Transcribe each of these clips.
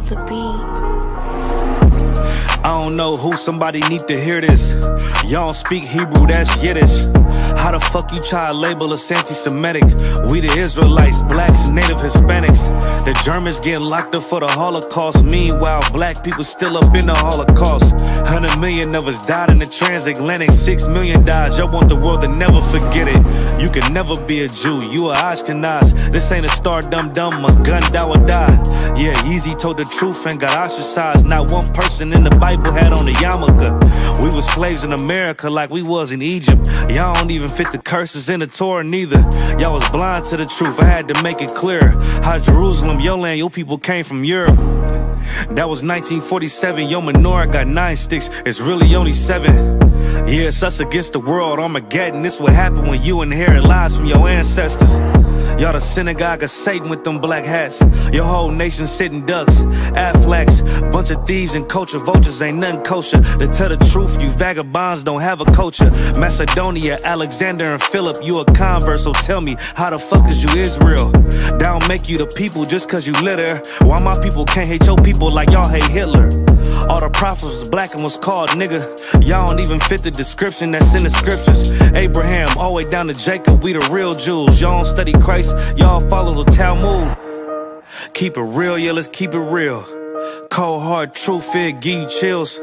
the beat. I don't know who, somebody need to hear this. Y'all don't speak Hebrew, that's Yiddish. How the fuck you try to label us anti-Semitic? We the Israelites, blacks, native Hispanics. The Germans getting locked up for the Holocaust. Meanwhile, black people still up in the Holocaust. 100 million of us died in the transatlantic. 6 million died, y'all want the world to never forget it. You can never be a Jew, you a Ashkenaz. This ain't a star dum-dum, a gun that would die. Yeah, Yeezy told the truth and got ostracized. Not one person in the Bible had on a yarmulke. We were slaves in America like we was in Egypt. Y'all don't even fit the curses in the Torah neither. Y'all was blind to the truth, I had to make it clear. How Jerusalem, your land, your people came from Europe. That was 1947, your menorah got 9 sticks, it's really only 7. Yeah, it's us against the world, Armageddon. This what happened when you inherit lies from your ancestors. Y'all the synagogue of Satan with them black hats. Your whole nation sitting ducks, Aflacs. Bunch of thieves and culture vultures, ain't nothing kosher. To tell the truth, you vagabonds don't have a culture. Macedonia, Alexander and Philip, you a convert, so tell me, how the fuck is you Israel? That don't make you the people just cause you live there. Why my people can't hate your people like y'all hate Hitler? All the prophets was black and was called nigga. Y'all don't even fit the description that's in the scriptures. Abraham, all the way down to Jacob, we the real Jews. Y'all don't study Christ, y'all follow the Talmud. Keep it real, yeah, let's keep it real. Cold hard truth, it give you chills.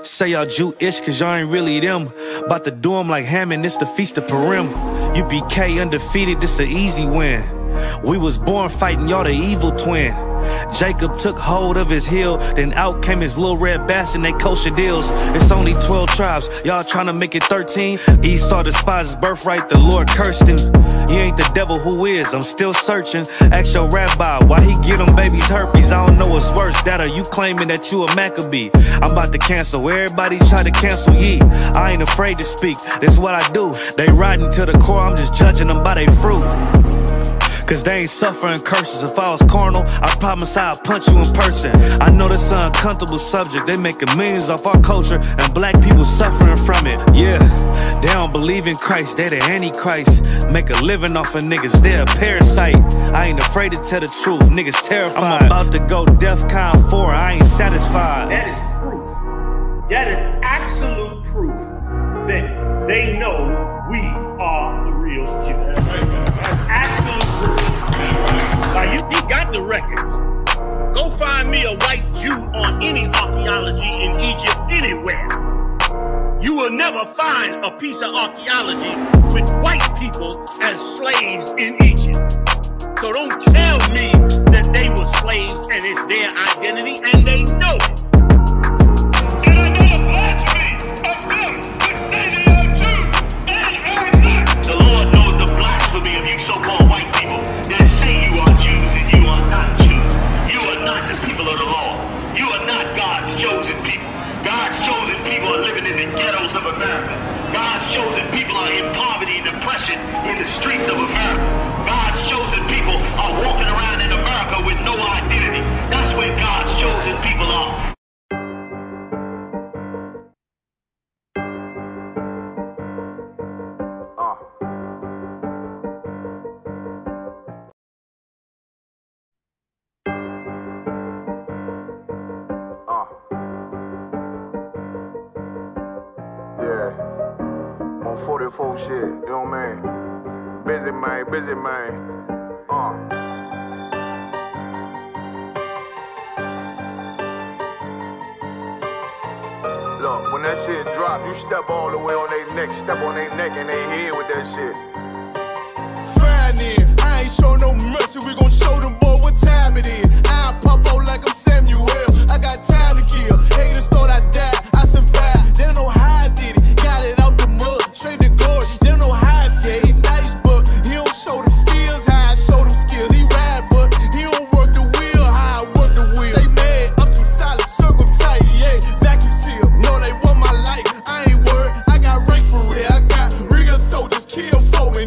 Say y'all Jewish cause y'all ain't really them. About to do them like Hammond, it's the Feast of Purim. U.P.K undefeated, this an easy win. We was born fighting, y'all the evil twin. Jacob took hold of his heel, then out came his little red bastard, they kosher deals. It's only 12 tribes, y'all trying to make it 13. Esau despised his birthright, the Lord cursed him. You ain't the devil, who is? I'm still searching. Ask your rabbi, why he give them babies herpes? I don't know what's worse, that or you claiming that you a Maccabee. I'm about to cancel, everybody try to cancel ye. I ain't afraid to speak, this what I do. They riding to the core, I'm just judging them by their fruit. Cause they ain't suffering curses. If I was carnal, I promise I'd punch you in person. I know this an uncomfortable subject. They making millions off our culture and black people suffering from it. Yeah, they don't believe in Christ, they the Antichrist. Make a living off of niggas, they a parasite. I ain't afraid to tell the truth, niggas terrified. I'm about to go DEFCON 4, I ain't satisfied. That is proof, that is absolute proof that they know we are the real Jews. That's absolute proof. Now you got the records. Go find me a white Jew on any archaeology in Egypt anywhere. You will never find a piece of archaeology with white people as slaves in Egypt. So don't tell me that they were slaves and it's their identity, and they know it. And I know the blasphemy of them which say they are Jews. They are not. The Lord knows the blasphemy of you so-called white people that say you are Jews and you are not Jews. You are not the people of the law. You are not God's chosen people. God's chosen people are living in the ghettos of America. God's chosen people are in poverty and depression in the streets of America. God's chosen people are walking around in America with no identity. That's where God's chosen people are. Yeah, on 44 shit, you know what I mean? Busy man. Look, when that shit drop, you step all the way on their neck, step on their neck and their head with that shit. Fine then, I ain't show no mercy, we gon' show them boy what time it is. I pop out like I'm Samuel, I got time to kill. Haters thought I died, I survived. They don't know how I did it, got it out the mud, straight to glory. They don't know how I feel, he nice but he don't show them skills, how I show them skills. He ride but he don't work the wheel, how I work the wheel. They mad, I'm too solid, circle tight, yeah, vacuum seal. No, they want my life, I ain't worried, I got rank for real. I got real soldiers, kill for me,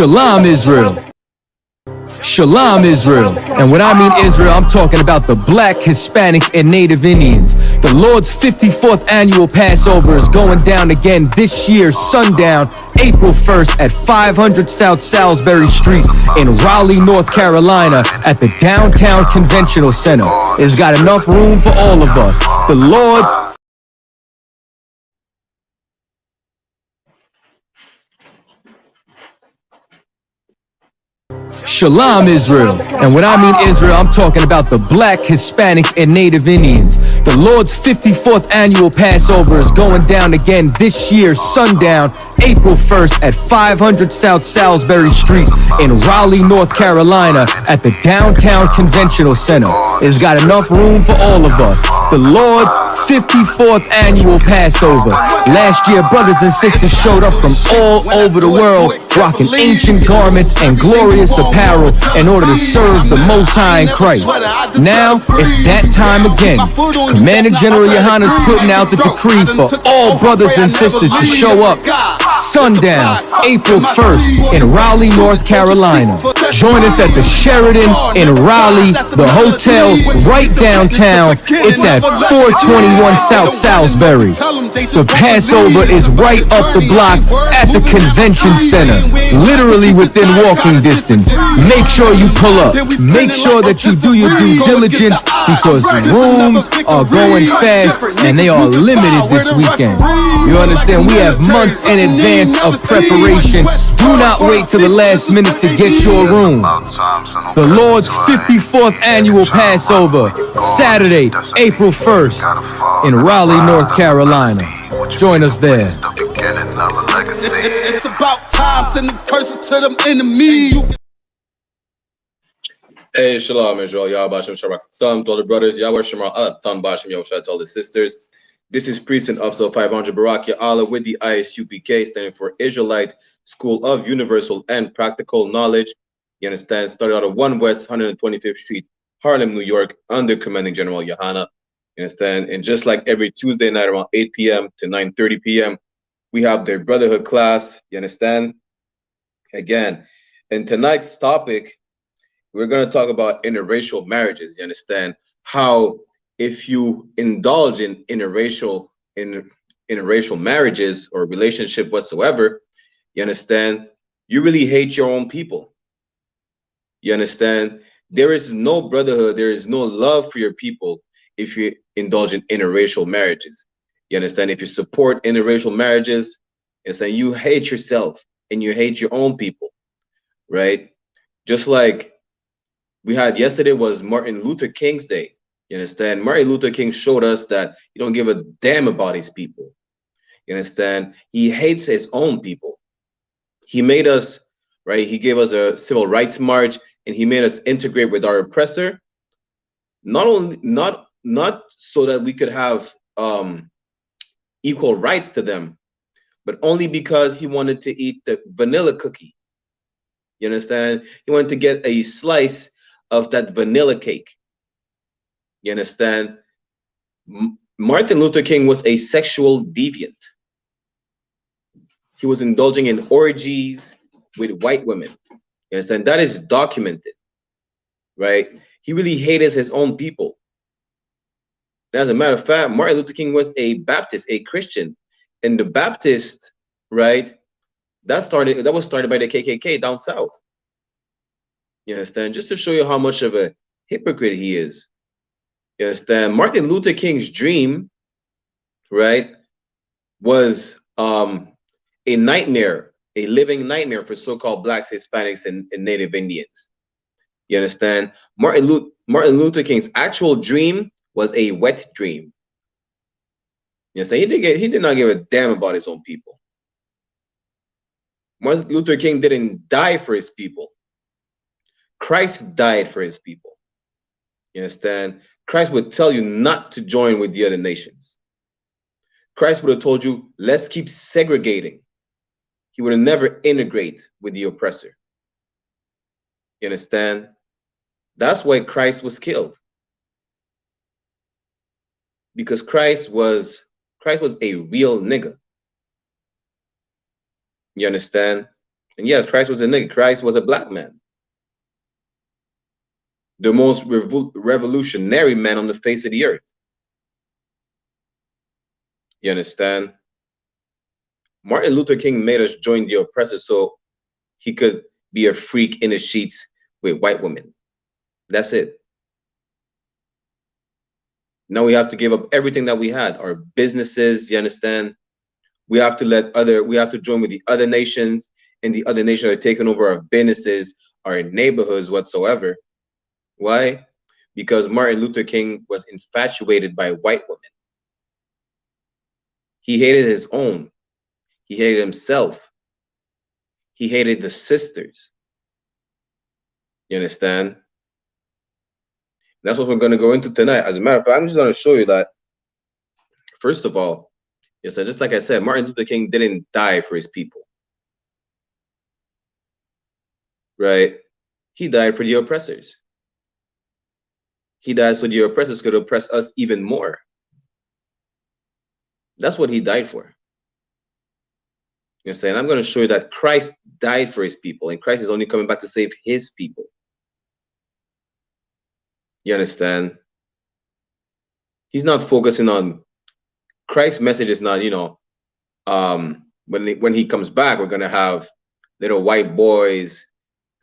Shalom, Israel. Shalom, Israel. And when I mean Israel, I'm talking about the Black, Hispanic, and Native Indians. The Lord's 54th annual Passover is going down again this year, sundown, April 1st at 500 South Salisbury Street in Raleigh, North Carolina at the Downtown Conventional Center. It's got enough room for all of us. The Lord's Shalom, Israel. And when I mean Israel, I'm talking about the Black, Hispanic, and Native Indians. The Lord's 54th annual Passover is going down again this year, sundown, April 1st at 500 South Salisbury Street in Raleigh, North Carolina at the Downtown Conventional Center. It's got enough room for all of us. The Lord's 54th annual Passover. Last year, brothers and sisters showed up from all over the world, rocking ancient garments and glorious apparel in order to serve the Most High in Christ. Now, it's that time again. Commander General YAHANNA is putting out the decree for all brothers and sisters to show up sundown, April 1st in Raleigh, North Carolina. Join us at the Sheridan in Raleigh, the hotel right downtown. It's at 421 South Salisbury. The Passover is right up the block at the convention center, literally within walking distance. Make sure you pull up. Make sure that you do your due diligence because rooms are going fast and they are limited this weekend. You understand? We have months in advance of preparation. Do not wait till the last minute to get your room. The Lord's 54th annual Passover, Saturday, April 1st in Raleigh, North Carolina. Join us there. It's about time, sending curses to them enemies. Hey, Shalom, Israel. Yahweh Bashem Shabrak Thumb to all the brothers. Yahweh Shemar Thumb Bashem Yosha to all the sisters. This is Priest and Upsel 500 Barak Allah with the I.S.U.P.K, standing for Israelite School of Universal and Practical Knowledge. You understand? Started out of 1 West 125th Street, Harlem, New York, under Commanding General YAHANNA. You understand? And just like every Tuesday night around 8 p.m. to 9:30 p.m., we have their Brotherhood class. You understand? Again, in tonight's topic, we're going to talk about interracial marriages. You understand? How if you indulge in interracial marriages or relationship whatsoever, you understand, you really hate your own people. You understand? There is no brotherhood, there is no love for your people if you indulge in interracial marriages. You understand? If you support interracial marriages, it's that you hate yourself and you hate your own people, right? Just like we had yesterday was Martin Luther King's Day. You understand? Martin Luther King showed us that he don't give a damn about his people. You understand? He hates his own people. He made us, right? He gave us a civil rights march and he made us integrate with our oppressor. Not so that we could have equal rights to them, but only because he wanted to eat the vanilla cookie. You understand? He wanted to get a slice of that vanilla cake. You understand? Martin Luther King was a sexual deviant. He was indulging in orgies with white women. You understand? That is documented, right? He really hated his own people. As a matter of fact, Martin Luther King was a Baptist, a Christian. And the Baptist, right, that was started by the KKK down south. You understand? Just to show you how much of a hypocrite he is. You understand? Martin Luther King's dream, right, was a nightmare, a living nightmare for so-called Blacks, Hispanics, and Native Indians. You understand? Martin Luther King's actual dream was a wet dream. You understand? He did not give a damn about his own people. Martin Luther King didn't die for his people. Christ died for his people. You understand? Christ would tell you not to join with the other nations. Christ would have told you, let's keep segregating. He would have never integrate with the oppressor. You understand? That's why Christ was killed. Because Christ was a real nigga. You understand? And yes, Christ was a nigga. Christ was a black man. The most revolutionary man on the face of the earth. You understand? Martin Luther King made us join the oppressor so he could be a freak in the sheets with white women. That's it. Now we have to give up everything that we had, our businesses, you understand? We have to join with the other nations, and the other nations are taking over our businesses, our neighborhoods, whatsoever. Why? Because Martin Luther King was infatuated by white women. He hated his own. He hated himself. He hated the sisters. You understand? That's what we're going to go into tonight. As a matter of fact, I'm just going to show you that, first of all, yes, just like I said, Martin Luther King didn't die for his people. Right? He died for the oppressors. He died so the oppressors could oppress us even more. That's what he died for. You understand? I'm going to show you that Christ died for his people, and Christ is only coming back to save his people. You understand? He's not focusing on Christ's message. Is not, when he comes back, we're going to have little white boys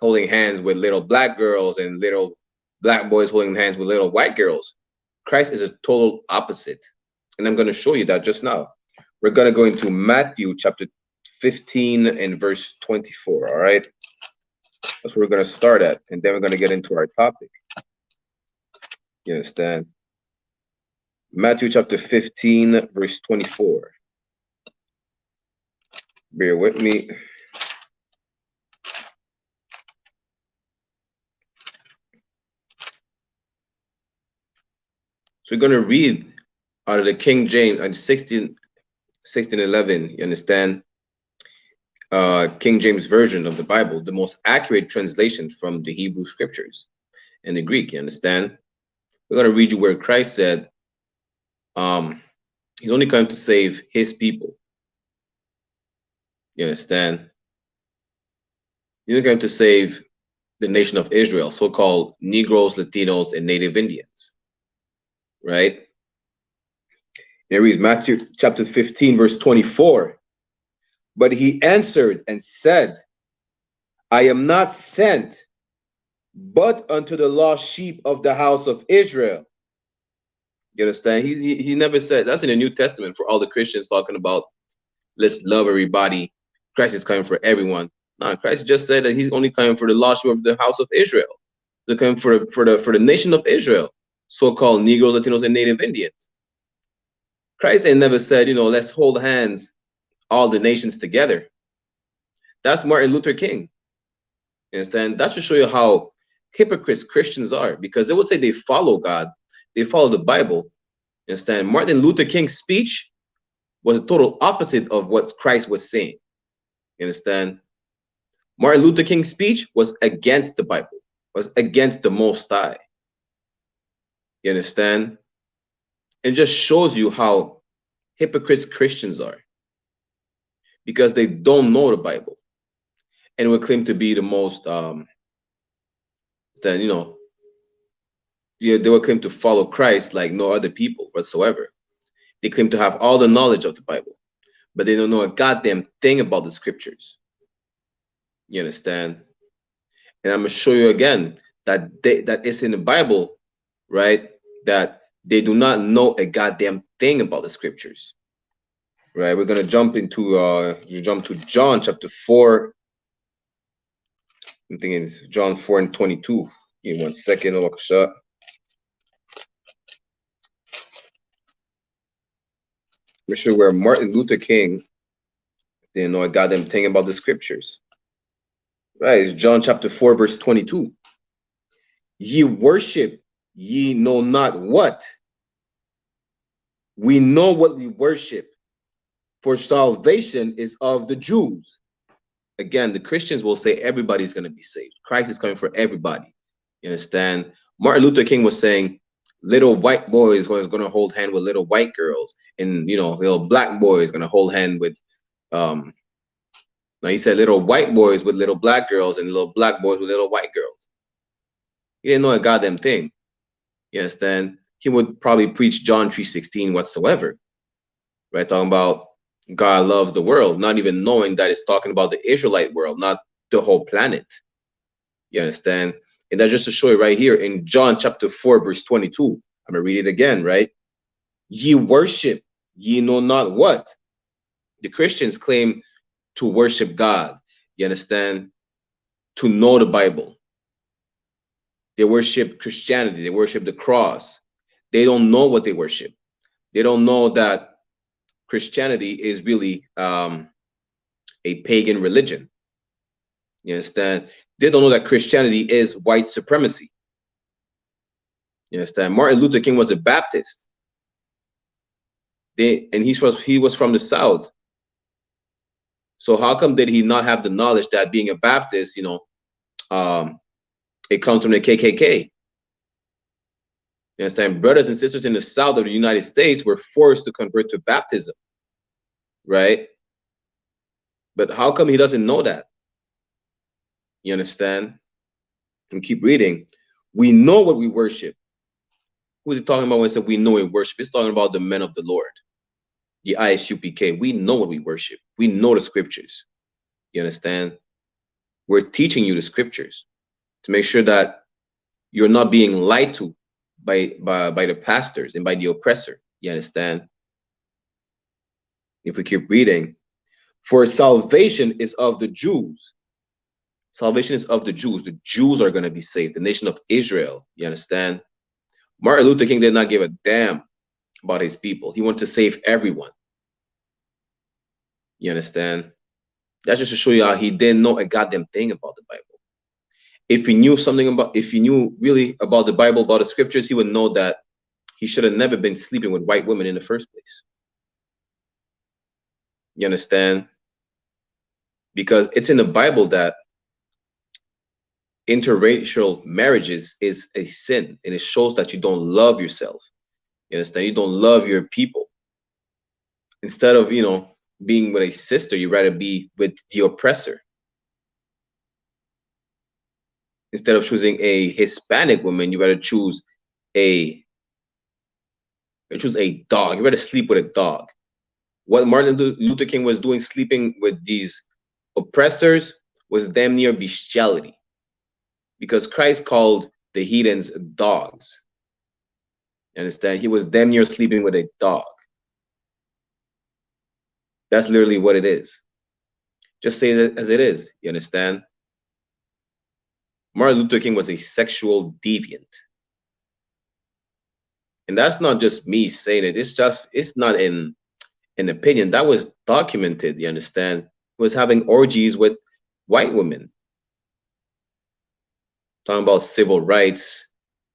holding hands with little black girls and little black boys holding hands with little white girls. Christ is a total opposite. And I'm going to show you that just now. We're going to go into Matthew chapter 15 and verse 24. All right. That's where we're going to start at. And then we're going to get into our topic. You understand? Matthew chapter 15, verse 24. Bear with me. So we're going to read out of the King James and 1611, you understand? King James version of the Bible, the most accurate translation from the Hebrew scriptures and the Greek, you understand? We're going to read you where Christ said, he's only come to save his people. You understand? He's only come to save the nation of Israel, so-called Negroes, Latinos, and Native Indians. Right? It reads Matthew chapter 15, verse 24. But he answered and said, I am not sent but unto the lost sheep of the house of Israel. You understand? He never said, that's in the New Testament for all the Christians talking about, let's love everybody. Christ is coming for everyone. No, Christ just said that he's only coming for the lost sheep of the house of Israel. They're coming for the nation of Israel, so-called Negroes, Latinos, and Native Indians. Christ ain't never said, let's hold hands, all the nations together. That's Martin Luther King. You understand? That should show you how hypocrites Christians are, because they would say they follow God, they follow the Bible. You understand? Martin Luther King's speech was the total opposite of what Christ was saying. You understand? Martin Luther King's speech was against the Bible, was against the Most High. You understand? It just shows you how hypocrites Christians are, because they don't know the Bible and will claim to be the most, they will claim to follow Christ like no other people whatsoever. They claim to have all the knowledge of the Bible, but they don't know a goddamn thing about the scriptures. You understand? And I'm gonna show you again that that it's in the Bible, right? That they do not know a goddamn thing about the scriptures. Right? We're gonna jump to John chapter 4. I'm thinking it's John 4 and 22. Give me 1 second, I'll look a shot. I'm sure where Martin Luther King didn't know a goddamn thing about the scriptures. Right, it's John chapter 4, verse 22. Ye worship, ye know not what. We know what we worship, for salvation is of the Jews. Again, the Christians will say everybody's going to be saved. Christ is coming for everybody. You understand? Martin Luther King was saying little white boys was going to hold hand with little white girls, and little black boys going to hold hand with Now he said little white boys with little black girls and little black boys with little white girls. He didn't know a goddamn thing. You understand? He would probably preach John 3:16 whatsoever, right? Talking about God loves the world, not even knowing that it's talking about the Israelite world, not the whole planet. You understand? And that's just to show you right here in John chapter 4, verse 22. I'm gonna read it again, right? Ye worship, ye know not what. The Christians claim to worship God. You understand? To know the Bible. They worship Christianity. They worship the cross. They don't know what they worship. They don't know that Christianity is really a pagan religion. You understand? They don't know that Christianity is white supremacy. You understand? Martin Luther King was a Baptist. He was from the South. So how come did he not have the knowledge that being a Baptist, you know, it comes from the KKK? You understand? Brothers and sisters in the South of the United States were forced to convert to baptism, right? But how come he doesn't know that? You understand? And keep reading. We know what we worship. Who is he talking about when he said we know we worship? He's talking about the men of the Lord, the I.S.U.P.K. We know what we worship. We know the scriptures. You understand? We're teaching you the scriptures to make sure that you're not being lied to by the pastors and by the oppressor. You understand? If we keep reading, for salvation is of the Jews. Salvation is of the Jews. The Jews are going to be saved, the nation of Israel. You understand? Martin Luther King did not give a damn about his people. He wanted to save everyone. You understand? That's just to show you how he didn't know a goddamn thing about the Bible. If he knew something about, if he knew really about the Bible, about the scriptures, he would know that he should have never been sleeping with white women in the first place. You understand? Because it's in the Bible that interracial marriages is a sin, and it shows that you don't love yourself. You understand? You don't love your people. Instead of, you know, being with a sister, you rather be with the oppressor. Instead of choosing a Hispanic woman, you rather choose a dog. You rather sleep with a dog. What Martin Luther King was doing, sleeping with these oppressors, was damn near bestiality. Because Christ called the heathens dogs. You understand? He was damn near sleeping with a dog. That's literally what it is. Just say it as it is. You understand? Martin Luther King was a sexual deviant. And that's not just me saying it. It's not an opinion. That was documented, you understand? He was having orgies with white women. Talking about civil rights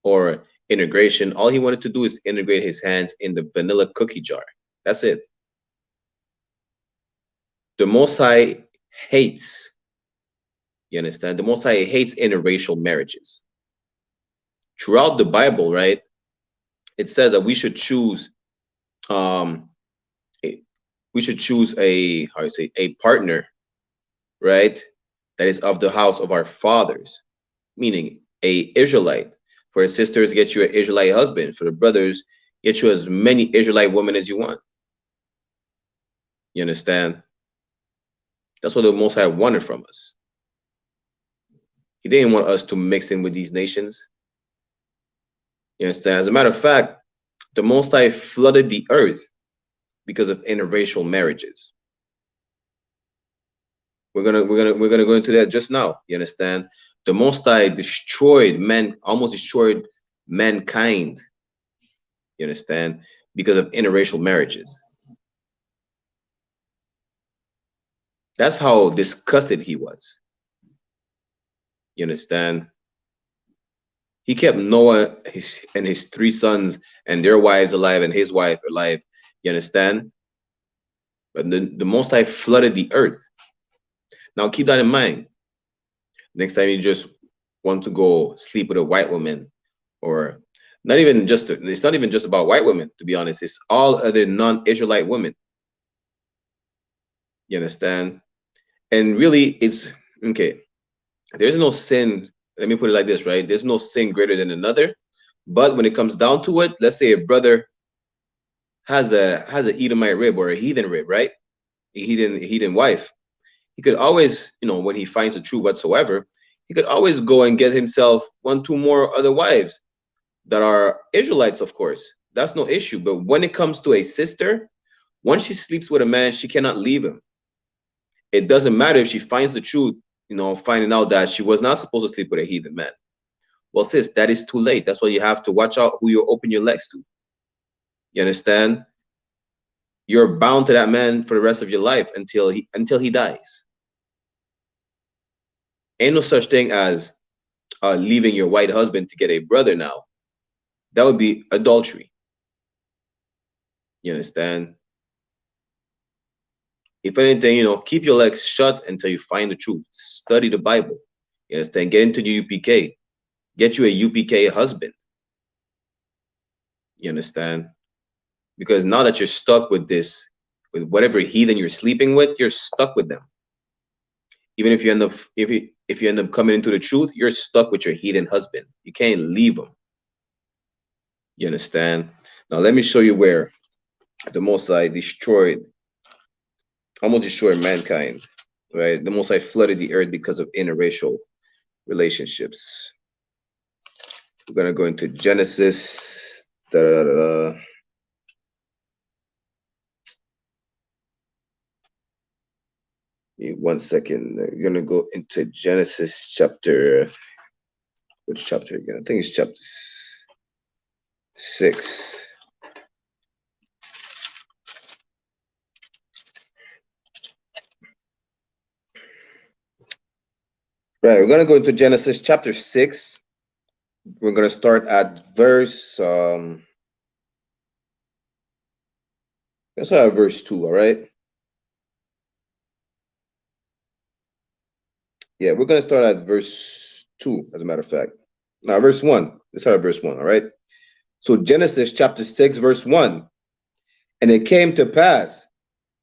or integration. All he wanted to do is integrate his hands in the vanilla cookie jar. That's it. The Most High hates, you understand? The Most High hates interracial marriages. Throughout the Bible, right, it says that we should choose a partner, right, that is of the house of our fathers, meaning a Israelite. For the sisters, get you an Israelite husband. For the brothers, get you as many Israelite women as you want. You understand? That's what the Most High wanted from us. He didn't want us to mix in with these nations. You understand? As a matter of fact, the Most High flooded the earth because of interracial marriages. We're gonna go into that just now. You understand? The Most High almost destroyed mankind. You understand? Because of interracial marriages. That's how disgusted he was. You understand? He kept Noah and his 3 sons and their wives alive and his wife alive. You understand? But the Most High flooded the earth. Now keep that in mind. Next time you just want to go sleep with a white woman, or it's not even just about white women, to be honest. It's all other non-Israelite women. You understand? And really, it's okay. There's no sin. Let me put it like this, right? There's no sin greater than another. But when it comes down to it, let's say a brother has an Edomite rib or a heathen rib, right? A heathen wife. He could always, when he finds the truth whatsoever, he could always go and get himself 1, 2 more other wives that are Israelites, of course. That's no issue. But when it comes to a sister, once she sleeps with a man, she cannot leave him. It doesn't matter if she finds the truth, finding out that she was not supposed to sleep with a heathen man. Well, sis, that is too late. That's why you have to watch out who you open your legs to. You understand? You're bound to that man for the rest of your life until he dies. Ain't no such thing as leaving your white husband to get a brother now. That would be adultery. You understand? If anything, keep your legs shut until you find the truth. Study the Bible. You understand? Get into the UPK. Get you a UPK husband. You understand? Because now that you're stuck with with whatever heathen you're sleeping with, you're stuck with them. Even if you end up if you end up coming into the truth, you're stuck with your heathen husband. You can't leave him. You understand? Now let me show you where the Most High almost destroyed mankind. Right? The Most High flooded the earth because of interracial relationships. We're gonna go into Genesis. Give me 1 second. We're gonna go into Genesis chapter. Which chapter again? I think it's chapter 6. Right, we're gonna go into Genesis chapter 6. We're gonna start at verse let's start at verse 2, all right? Yeah, we're gonna start at verse 2, as a matter of fact. Now, verse 1. Let's start at verse 1, all right? So Genesis chapter 6, verse 1. And it came to pass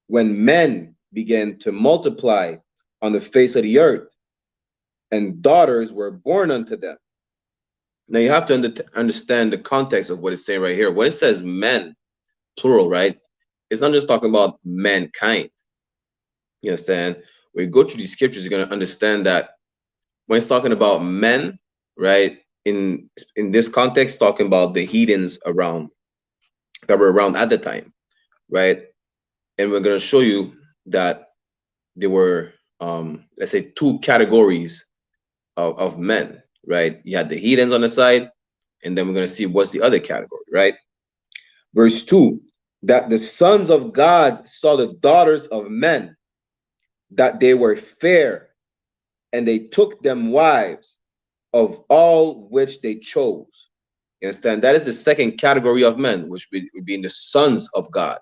when men began to multiply on the face of the earth, and daughters were born unto them. Now you have to understand the context of what it's saying right here. When it says men, plural, right? It's not just talking about mankind. You understand? When you go through these scriptures, you're going to understand that when it's talking about men, right? In this context, talking about the heathens around that were around at the time, right? And we're going to show you that there were, let's say, 2 categories of men, right? You had the heathens on the side, and then we're going to see what's the other category, right? Verse 2, that the sons of God saw the daughters of men, that they were fair, and they took them wives of all which they chose. You understand? That is the second category of men, which would be in the sons of God.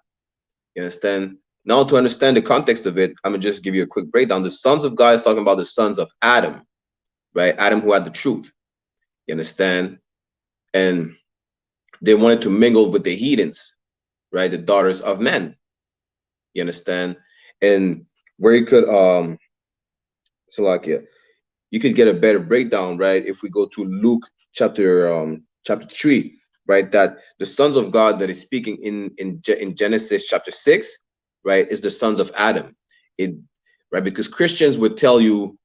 You understand? Now, to understand the context of it, I'm going to just give you a quick breakdown. The sons of God is talking about the sons of Adam, right? Adam who had the truth. You understand? And they wanted to mingle with the heathens, right? The daughters of men. You understand? And where you could Salakia, you could get a better breakdown, right? If we go to Luke chapter 3, right? That the sons of God that is speaking in Genesis chapter 6, right, is the sons of Adam. Right? Because Christians would tell you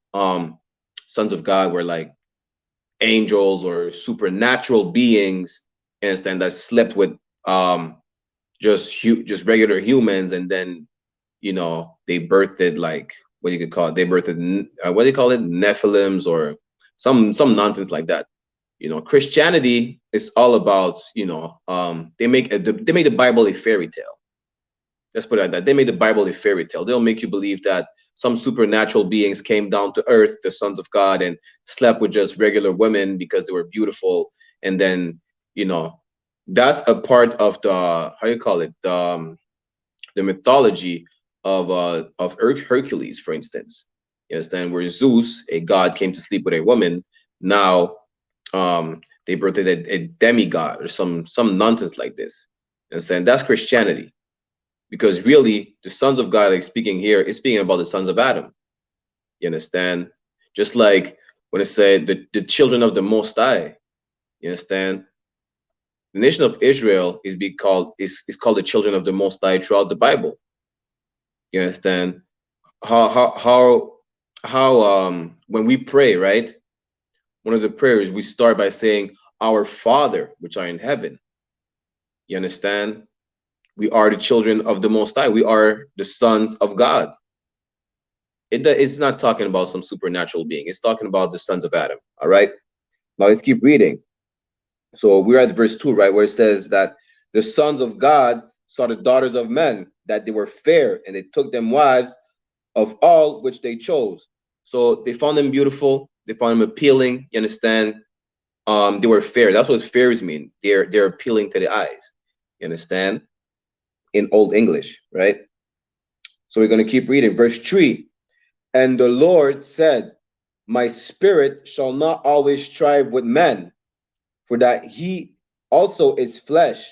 sons of God were like angels or supernatural beings, you understand, that slept with just regular humans, and then they birthed, like, what you could call it, they birthed what do you call it, Nephilims or some nonsense like that. Christianity is all about, they make the Bible a fairy tale. Let's put it like that. They made the Bible a fairy tale. They'll make you believe that some supernatural beings came down to earth, the sons of God, and slept with just regular women because they were beautiful. And then, that's a part of the, how you call it, the mythology of Hercules, for instance. You understand? Where Zeus, a god, came to sleep with a woman. Now, they birthed a demigod or some nonsense like this. You understand? That's Christianity. Because really, the sons of God, like speaking here, is speaking about the sons of Adam. You understand? Just like when it said the children of the Most High. You understand? The nation of Israel is called the children of the Most High throughout the Bible. You understand? How when we pray, right? One of the prayers we start by saying, "Our Father, which are in heaven." You understand? We are the children of the Most High. We are the sons of God. It's not talking about some supernatural being. It's talking about the sons of Adam. All right. Now let's keep reading. So we're at verse 2, right, where it says that the sons of God saw the daughters of men, that they were fair, and they took them wives of all which they chose. So they found them beautiful. They found them appealing. You understand? They were fair. That's what fairs mean. They're appealing to the eyes. You understand? In Old English, right? So we're going to keep reading. Verse 3. And the Lord said, my spirit shall not always strive with men, for that he also is flesh,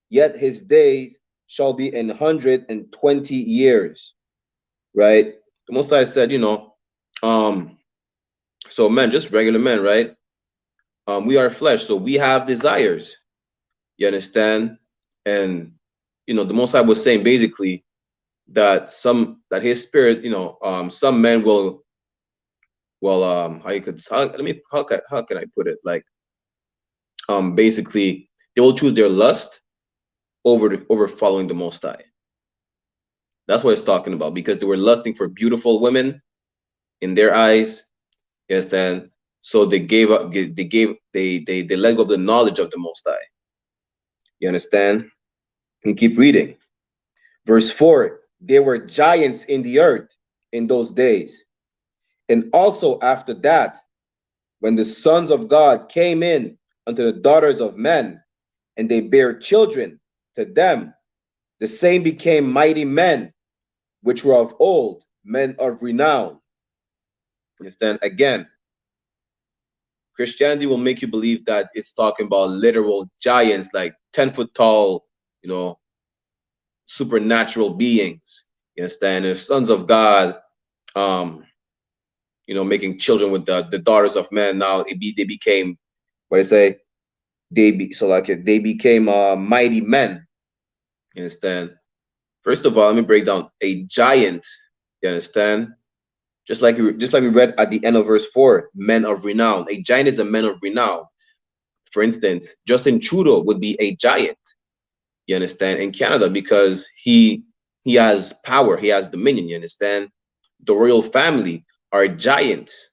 yet his days shall be 120 years. Right? The Most High said, so men, just regular men, right? We are flesh, so we have desires. You understand? And the Most High was saying basically that his spirit, some men will how can I put it? Like basically they will choose their lust over following the Most High. That's what it's talking about, because they were lusting for beautiful women in their eyes. You understand? So they gave up. They let go of the knowledge of the Most High. You understand? And keep reading. Verse 4. There were giants in the earth in those days, and also after that, when the sons of God came in unto the daughters of men, and they bare children to them, the same became mighty men, which were of old, men of renown. Understand? Again, Christianity will make you believe that it's talking about literal giants, like 10-foot tall, supernatural beings. You understand? The sons of God, making children with the daughters of men. Now they became, what I say, they became mighty men. You understand? First of all, let me break down a giant. You understand? Just like we read at the end of verse 4, men of renown. A giant is a man of renown. For instance, Justin Trudeau would be a giant. You understand? In Canada, because he has power, he has dominion. You understand? The royal family are giants.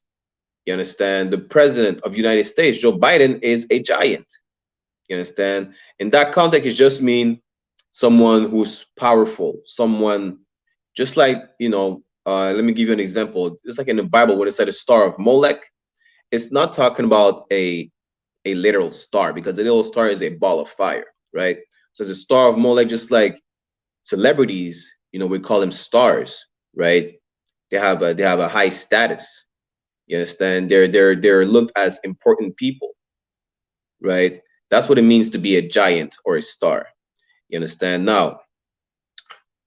You understand? The president of the United States, Joe Biden, is a giant. You understand? In that context, it just means someone who's powerful, someone just like, let me give you an example. Just like in the Bible, when it said the star of Molech, it's not talking about a literal star, because the little star is a ball of fire, right? So the star of Molech, just like celebrities, we call them stars, right? They have a high status. You understand? They're looked as important people, right? That's what it means to be a giant or a star. You understand? Now,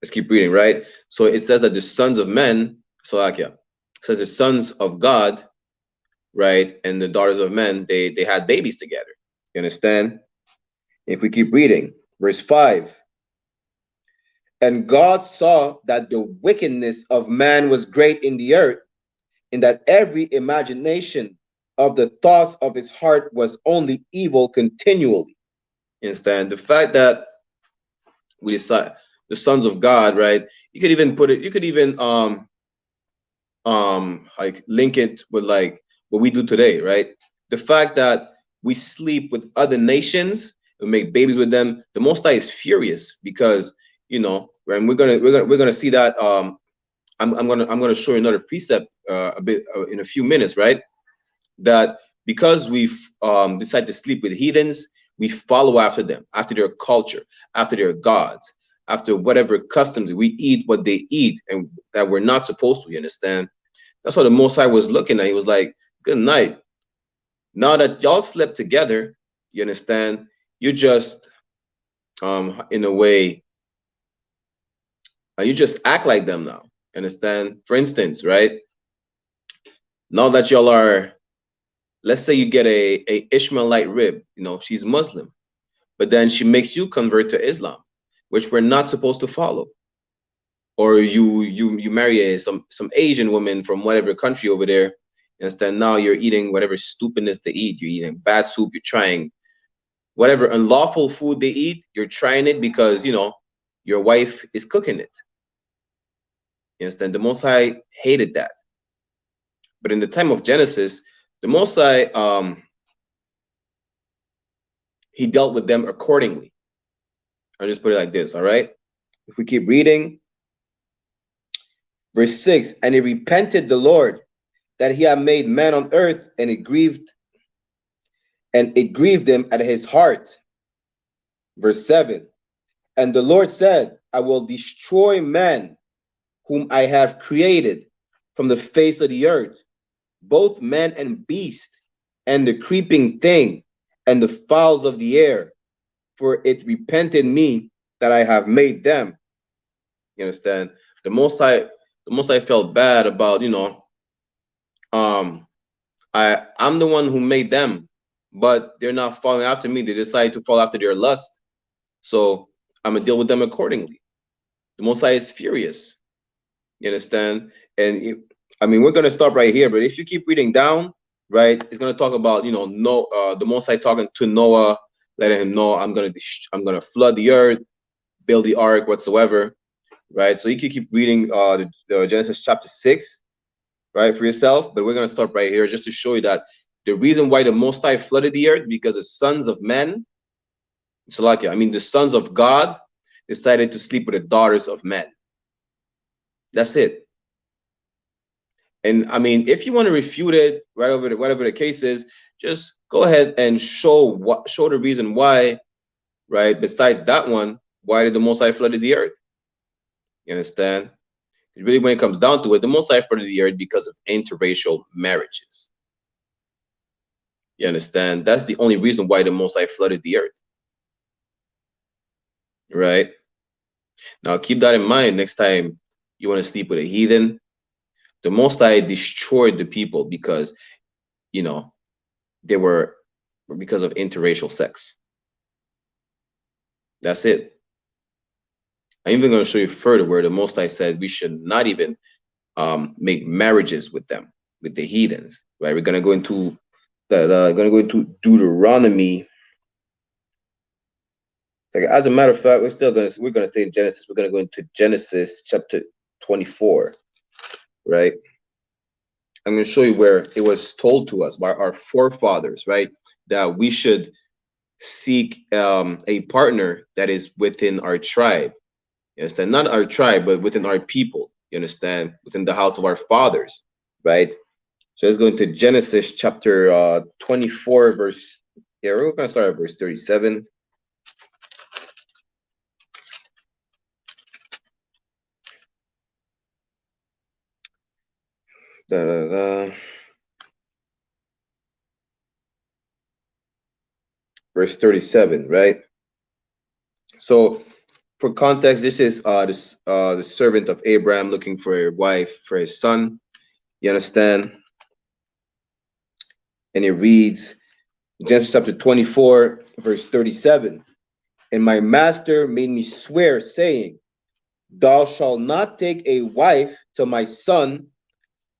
let's keep reading, right? So it says that the sons of men, Salakia, says the sons of God, right, and the daughters of men, they had babies together. You understand? If we keep reading, verse 5. And God saw that the wickedness of man was great in the earth, and that every imagination of the thoughts of his heart was only evil continually. You understand? The fact that we decide the sons of God, right? You could even put it, you could even like link it with like what we do today, right? The fact that we sleep with other nations and make babies with them, the Most High is furious, because and we're gonna see that I'm gonna show you another precept a bit in a few minutes, right? That because we've decided to sleep with heathens, we follow after them, after their culture, after their gods, after whatever customs. We eat what they eat, and that we're not supposed to. You understand? That's what the Most High was looking at. He was like, good night. Now that y'all slept together, you understand, you just in a way you just act like them now. Understand? For instance, right? Now that y'all are, let's say you get a Ishmaelite rib, you know, she's Muslim, but then she makes you convert to Islam, which we're not supposed to follow. Or you marry some Asian woman from whatever country over there, instead now you're eating whatever stupidness they eat. You're eating bad soup, you're trying whatever unlawful food they eat, you're trying it because, you know, your wife is cooking it. You understand? The Most High hated that. But in the time of Genesis, the Most High, he dealt with them accordingly. I'll just put it like this, all right? If we keep reading, verse 6, and he repented the Lord that he had made man on earth, and it grieved him at his heart. Verse 7, and the Lord said, I will destroy man whom I have created from the face of the earth, both man and beast, and the creeping thing, and the fowls of the air, for it repented me that I have made them. You understand? The Most High felt bad about, you know, I'm the one who made them, but they're not following after me. They decide to follow after their lust. So I'm gonna deal with them accordingly. The Most High is furious. You understand? And I mean, we're gonna stop right here, but if you keep reading down, right, it's gonna talk about, you know, the Most High talking to Noah, letting him know I'm gonna flood the earth, build the ark, whatsoever, right? So you can keep reading the Genesis chapter 6, right, for yourself. But we're gonna stop right here just to show you that the reason why the Most High flooded the earth, because the sons of men, the sons of God decided to sleep with the daughters of men. That's it. And I mean, if you want to refute it, whatever the case is, just go ahead and show the reason why, right? Besides that one, why did the Most High flooded the earth? You understand? Really, when it comes down to it, the Most High flooded the earth because of interracial marriages. You understand? That's the only reason why the Most High flooded the earth. Right? Now, keep that in mind next time you want to sleep with a heathen. The Most High destroyed the people because, you know, they were because of interracial sex. That's it. I'm even going to show you further where the Most High said we should not even make marriages with them, with the heathens. Right? We're going to go into that. Going to go into Deuteronomy. Like, as a matter of fact, we're going to stay in Genesis. We're going to go into Genesis chapter 24. Right? I'm going to show you where it was told to us by our forefathers, right, that we should seek a partner that is within our tribe. You understand? Not our tribe, but within our people. You understand? Within the house of our fathers, right? So let's go into Genesis chapter 24, verse. Yeah, we're going to start at verse 37. Verse 37, right? So, for context, this is the servant of Abraham looking for a wife for his son. You understand? And it reads, Genesis chapter 24, verse 37. And my master made me swear, saying, thou shalt not take a wife to my son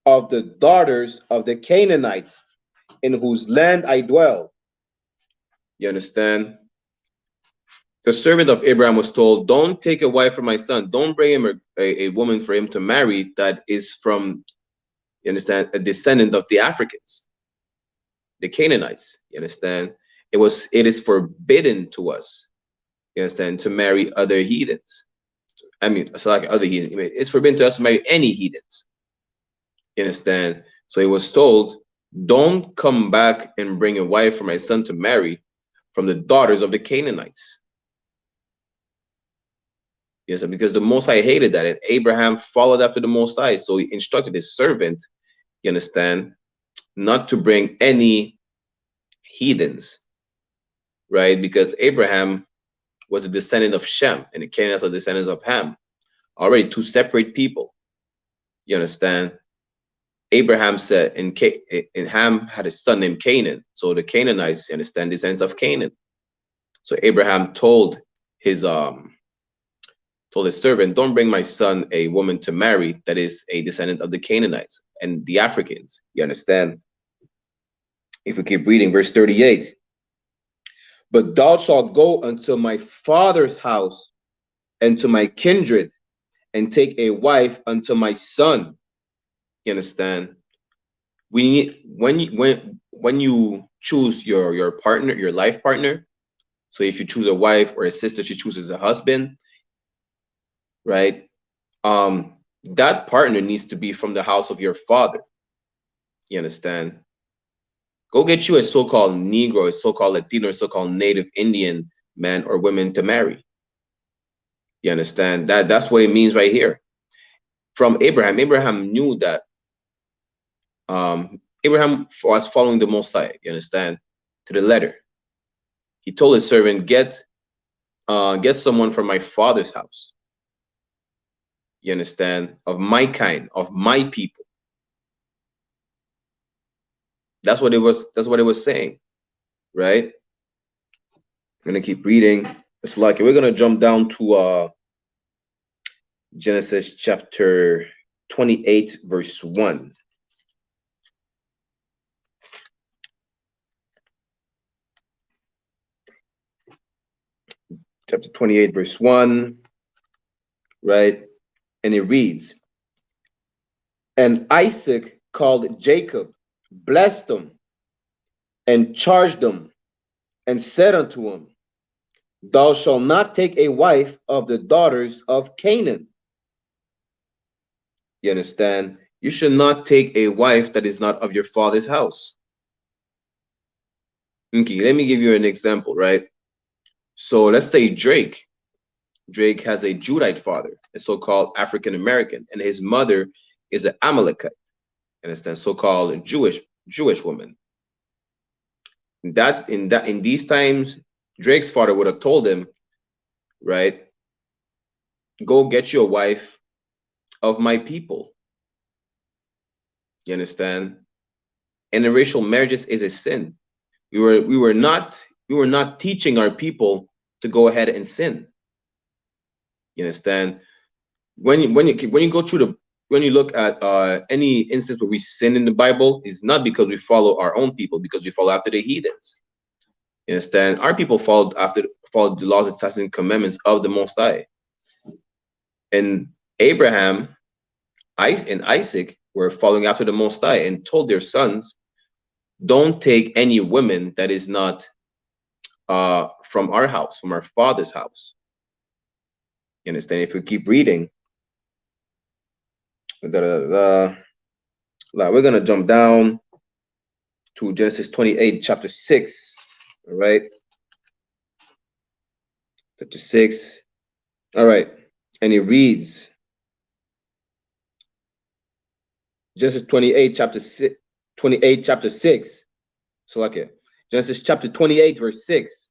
of the daughters of the Canaanites, in whose land I dwell. You understand? The servant of Abraham was told, don't take a wife for my son. Don't bring him a woman for him to marry that is from, you understand, a descendant of the Africans, the Canaanites. You understand? It is forbidden to us, you understand, to marry other heathens. I mean, so like other heathens. It's forbidden to us to marry any heathens. You understand? So he was told, don't come back and bring a wife for my son to marry from the daughters of the Canaanites. Yes, because the Most High hated that, and Abraham followed after the Most High. So he instructed his servant, you understand, not to bring any heathens, right? Because Abraham was a descendant of Shem, and the Canaanites are descendants of Ham. Already two separate people. You understand? Abraham said, and Ham had a son named Canaan. So the Canaanites, you understand, descendants of Canaan. So Abraham told his servant, don't bring my son a woman to marry that is a descendant of the Canaanites and the Africans. You understand? If we keep reading, verse 38. But thou shalt go unto my father's house and to my kindred, and take a wife unto my son. You understand? We need, when you choose your partner, your life partner. So if you choose a wife, or a sister, she chooses a husband, right? That partner needs to be from the house of your father. You understand? Go get you a so-called Negro, a so-called Latino, a so-called Native Indian man or women to marry. You understand? That's what it means right here. From Abraham, Abraham knew that Abraham was following the Most High, you understand, to the letter. He told his servant, get someone from my father's house. You understand? Of my kind, of my people. That's what it was saying, right? I'm gonna keep reading. It's like we're gonna jump down to Genesis chapter 28, verse 1. Chapter 28, verse 1, right? And it reads, and Isaac called Jacob, blessed him, and charged him, and said unto him, thou shalt not take a wife of the daughters of Canaan. You understand? You should not take a wife that is not of your father's house. Okay, let me give you an example, right? So let's say Drake has a Judite father, a so-called African American, and his mother is an Amalekite, understand, so-called Jewish woman. In these times, Drake's father would have told him, right, go get you a wife of my people. You understand? Interracial marriages is a sin. We were not teaching our people to go ahead and sin. You understand? When you go through when you look at any instance where we sin in the Bible, is not because we follow our own people, because we follow after the heathens. You understand? Our people followed the laws and statutes and commandments of the Most High. And Abraham, and Isaac were following after the Most High and told their sons, don't take any women that is not from our house, from our father's house. You understand? If we keep reading, we're gonna jump down to Genesis 28, chapter 6. All right, chapter 6. All right, and it reads, Genesis 28, chapter 6. 28, chapter 6. So okay, Genesis chapter 28, verse 6.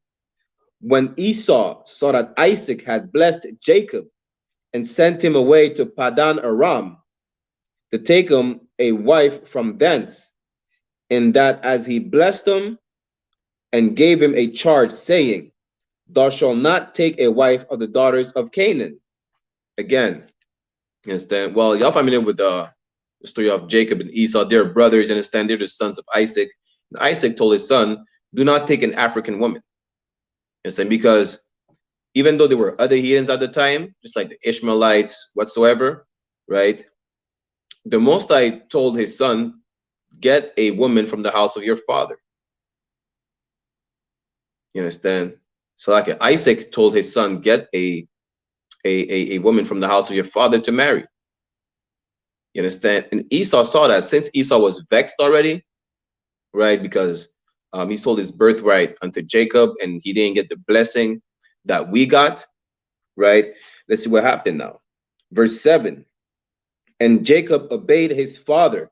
When Esau saw that Isaac had blessed Jacob and sent him away to Padan Aram to take him a wife from thence, and that as he blessed him and gave him a charge, saying, thou shalt not take a wife of the daughters of Canaan. Again, you understand? Well, y'all familiar with the story of Jacob and Esau? They're brothers, you understand? They're the sons of Isaac. And Isaac told his son, do not take an African woman. You understand? Because even though there were other heathens at the time, just like the Ishmaelites, whatsoever, right? The Most High told his son, get a woman from the house of your father. You understand? So like Isaac told his son, get a woman from the house of your father to marry. You understand? And Esau saw that. Since Esau was vexed already, right? Because he sold his birthright unto Jacob and he didn't get the blessing that we got, right? Let's see what happened now. Verse 7. And Jacob obeyed his father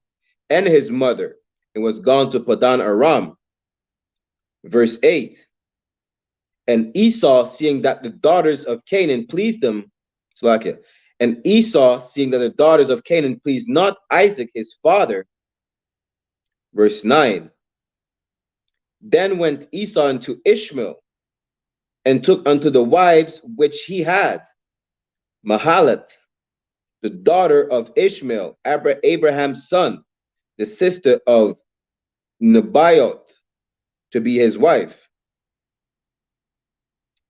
and his mother and was gone to Padan Aram. Verse 8. And Esau, seeing that the daughters of Canaan pleased him, and Esau, seeing that the daughters of Canaan pleased not Isaac his father, Verse 9. Then went Esau unto Ishmael, and took unto the wives which he had Mahalath, the daughter of Ishmael, Abraham's son, the sister of Nebaioth, to be his wife.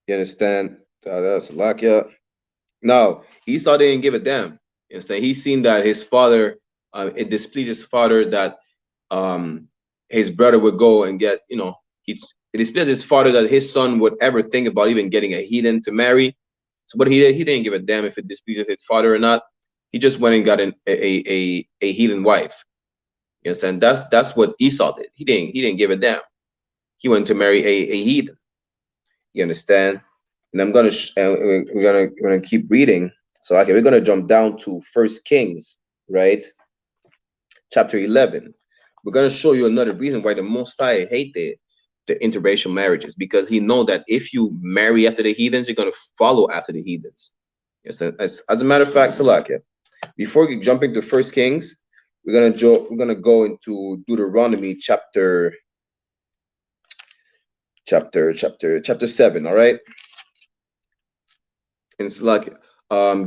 You understand? That's Lakia. Now, Esau didn't give a damn. You understand? He seen that his father, it displeased his father that his brother would go and get, it displeased his father that his son would ever think about even getting a heathen to marry. So, but he didn't give a damn if it displeases his father or not. He just went and got a heathen wife. You understand? That's what Esau did. He didn't give a damn. He went to marry a heathen. You understand? And I'm gonna we're gonna keep reading. So okay, we're gonna jump down to 1 Kings, right? Chapter 11. We're gonna show you another reason why the Most High hated the interracial marriages, because he know that if you marry after the heathens, you're gonna follow after the heathens. Yes, as a matter of fact, Salakia, before we jump into 1 Kings, we're gonna go into Deuteronomy chapter 7. All right. And it's like,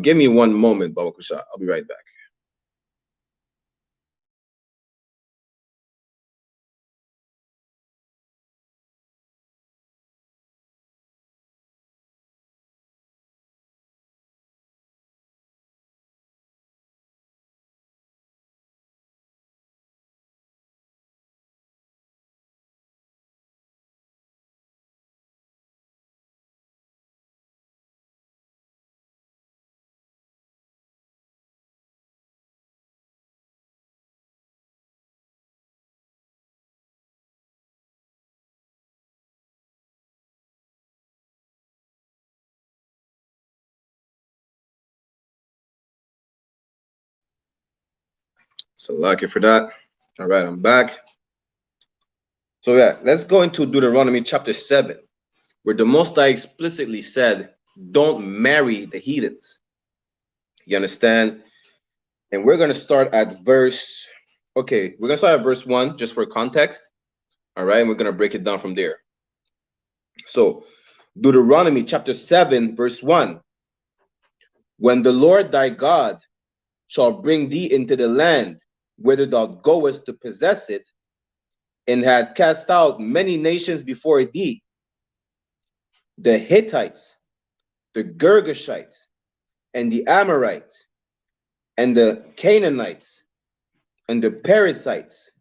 give me one moment, Baba Kusha. I'll be right back. So lucky for that. All right, I'm back. So yeah, let's go into Deuteronomy chapter 7, where the Most High explicitly said, don't marry the heathens. You understand? And we're going to start at verse, okay, we're going to start at verse 1 just for context. All right, and we're going to break it down from there. So Deuteronomy chapter 7, verse 1. When the Lord thy God shall bring thee into the land whither thou goest to possess it, and had cast out many nations before thee, the Hittites, the Girgashites, and the Amorites, and the Canaanites, and the Perizzites,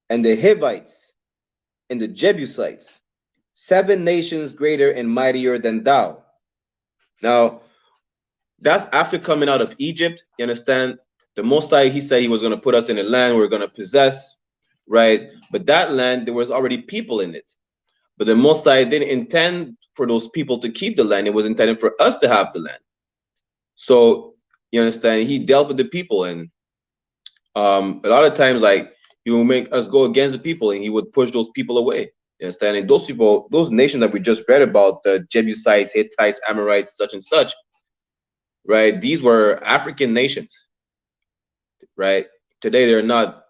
and the Hivites, and the Jebusites, 7 nations greater and mightier than thou. Now, that's after coming out of Egypt. You understand? The Most High, he said he was going to put us in a land we're going to possess, right? But that land, there was already people in it. But the Most High didn't intend for those people to keep the land. It was intended for us to have the land. So, you understand? He dealt with the people, and a lot of times, like, he will make us go against the people, and he would push those people away. You understand? And those people, those nations that we just read about, the Jebusites, Hittites, Amorites, such and such, right? These were African nations, right? Today they're not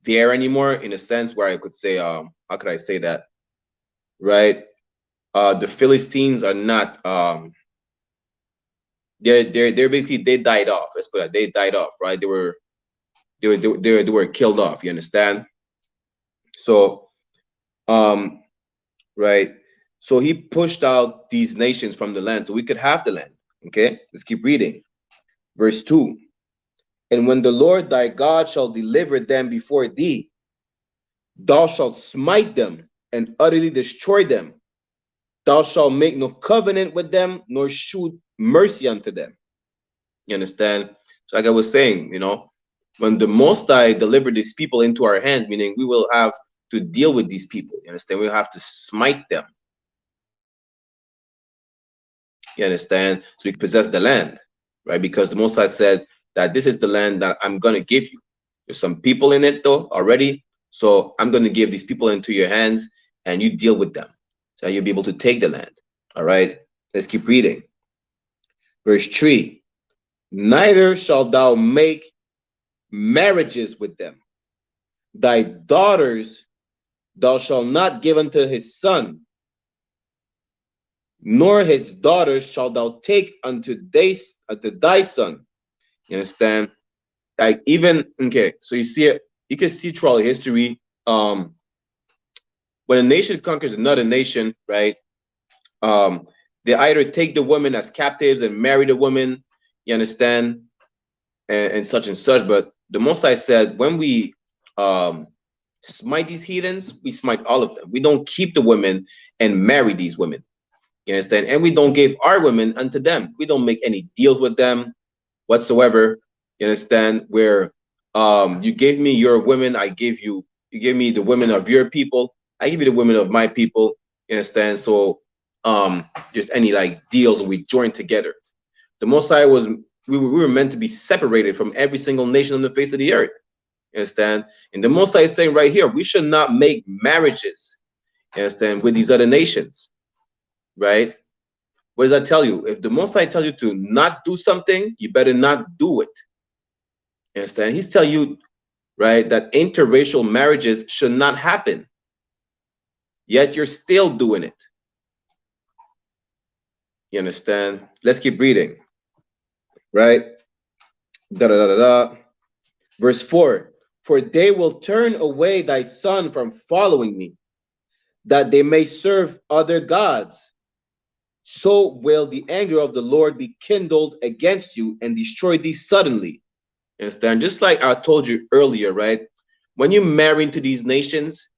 there anymore, in a sense where I could say, how could I say that, right? The Philistines are not they're basically, they died off. Let's put it, they died off, right? They were killed off. You understand? So right, so he pushed out these nations from the land so we could have the land. Okay, let's keep reading. Verse 2. And when the Lord thy God shall deliver them before thee, thou shalt smite them and utterly destroy them. Thou shalt make no covenant with them, nor shew mercy unto them. You understand? So like I was saying, when the Most High delivered these people into our hands, meaning we will have to deal with these people. You understand? We'll have to smite them. You understand? So we possess the land, right? Because the Most High said that this is the land that I'm going to give you. There's some people in it though already. So I'm going to give these people into your hands, and you deal with them. So you'll be able to take the land. All right. Let's keep reading. Verse 3. Neither shalt thou make marriages with them, thy daughters thou shalt not give unto his son, nor his daughters shalt thou take unto thy son. You understand? Like even okay, so you see it, you can see throughout history, when a nation conquers another nation, right? They either take the women as captives and marry the women, you understand, and such and such. But the Most High said, when we smite these heathens, we smite all of them. We don't keep the women and marry these women. You understand? And we don't give our women unto them. We don't make any deals with them whatsoever. You understand? Where you gave me your women, you give me the women of your people, I give you the women of my people. You understand? So there's any like deals we join together. The Most High was we were meant to be separated from every single nation on the face of the earth. You understand? And the Most High is saying right here, we should not make marriages, you understand, with these other nations, right? What does that tell you? If the Most High tells you to not do something, you better not do it. You understand? He's telling you, right, that interracial marriages should not happen. Yet you're still doing it. You understand? Let's keep reading. Right? Verse 4. For they will turn away thy son from following me, that they may serve other gods. So will the anger of the Lord be kindled against you and destroy thee suddenly. Understand? Just like I told you earlier, right? When you marry into these nations,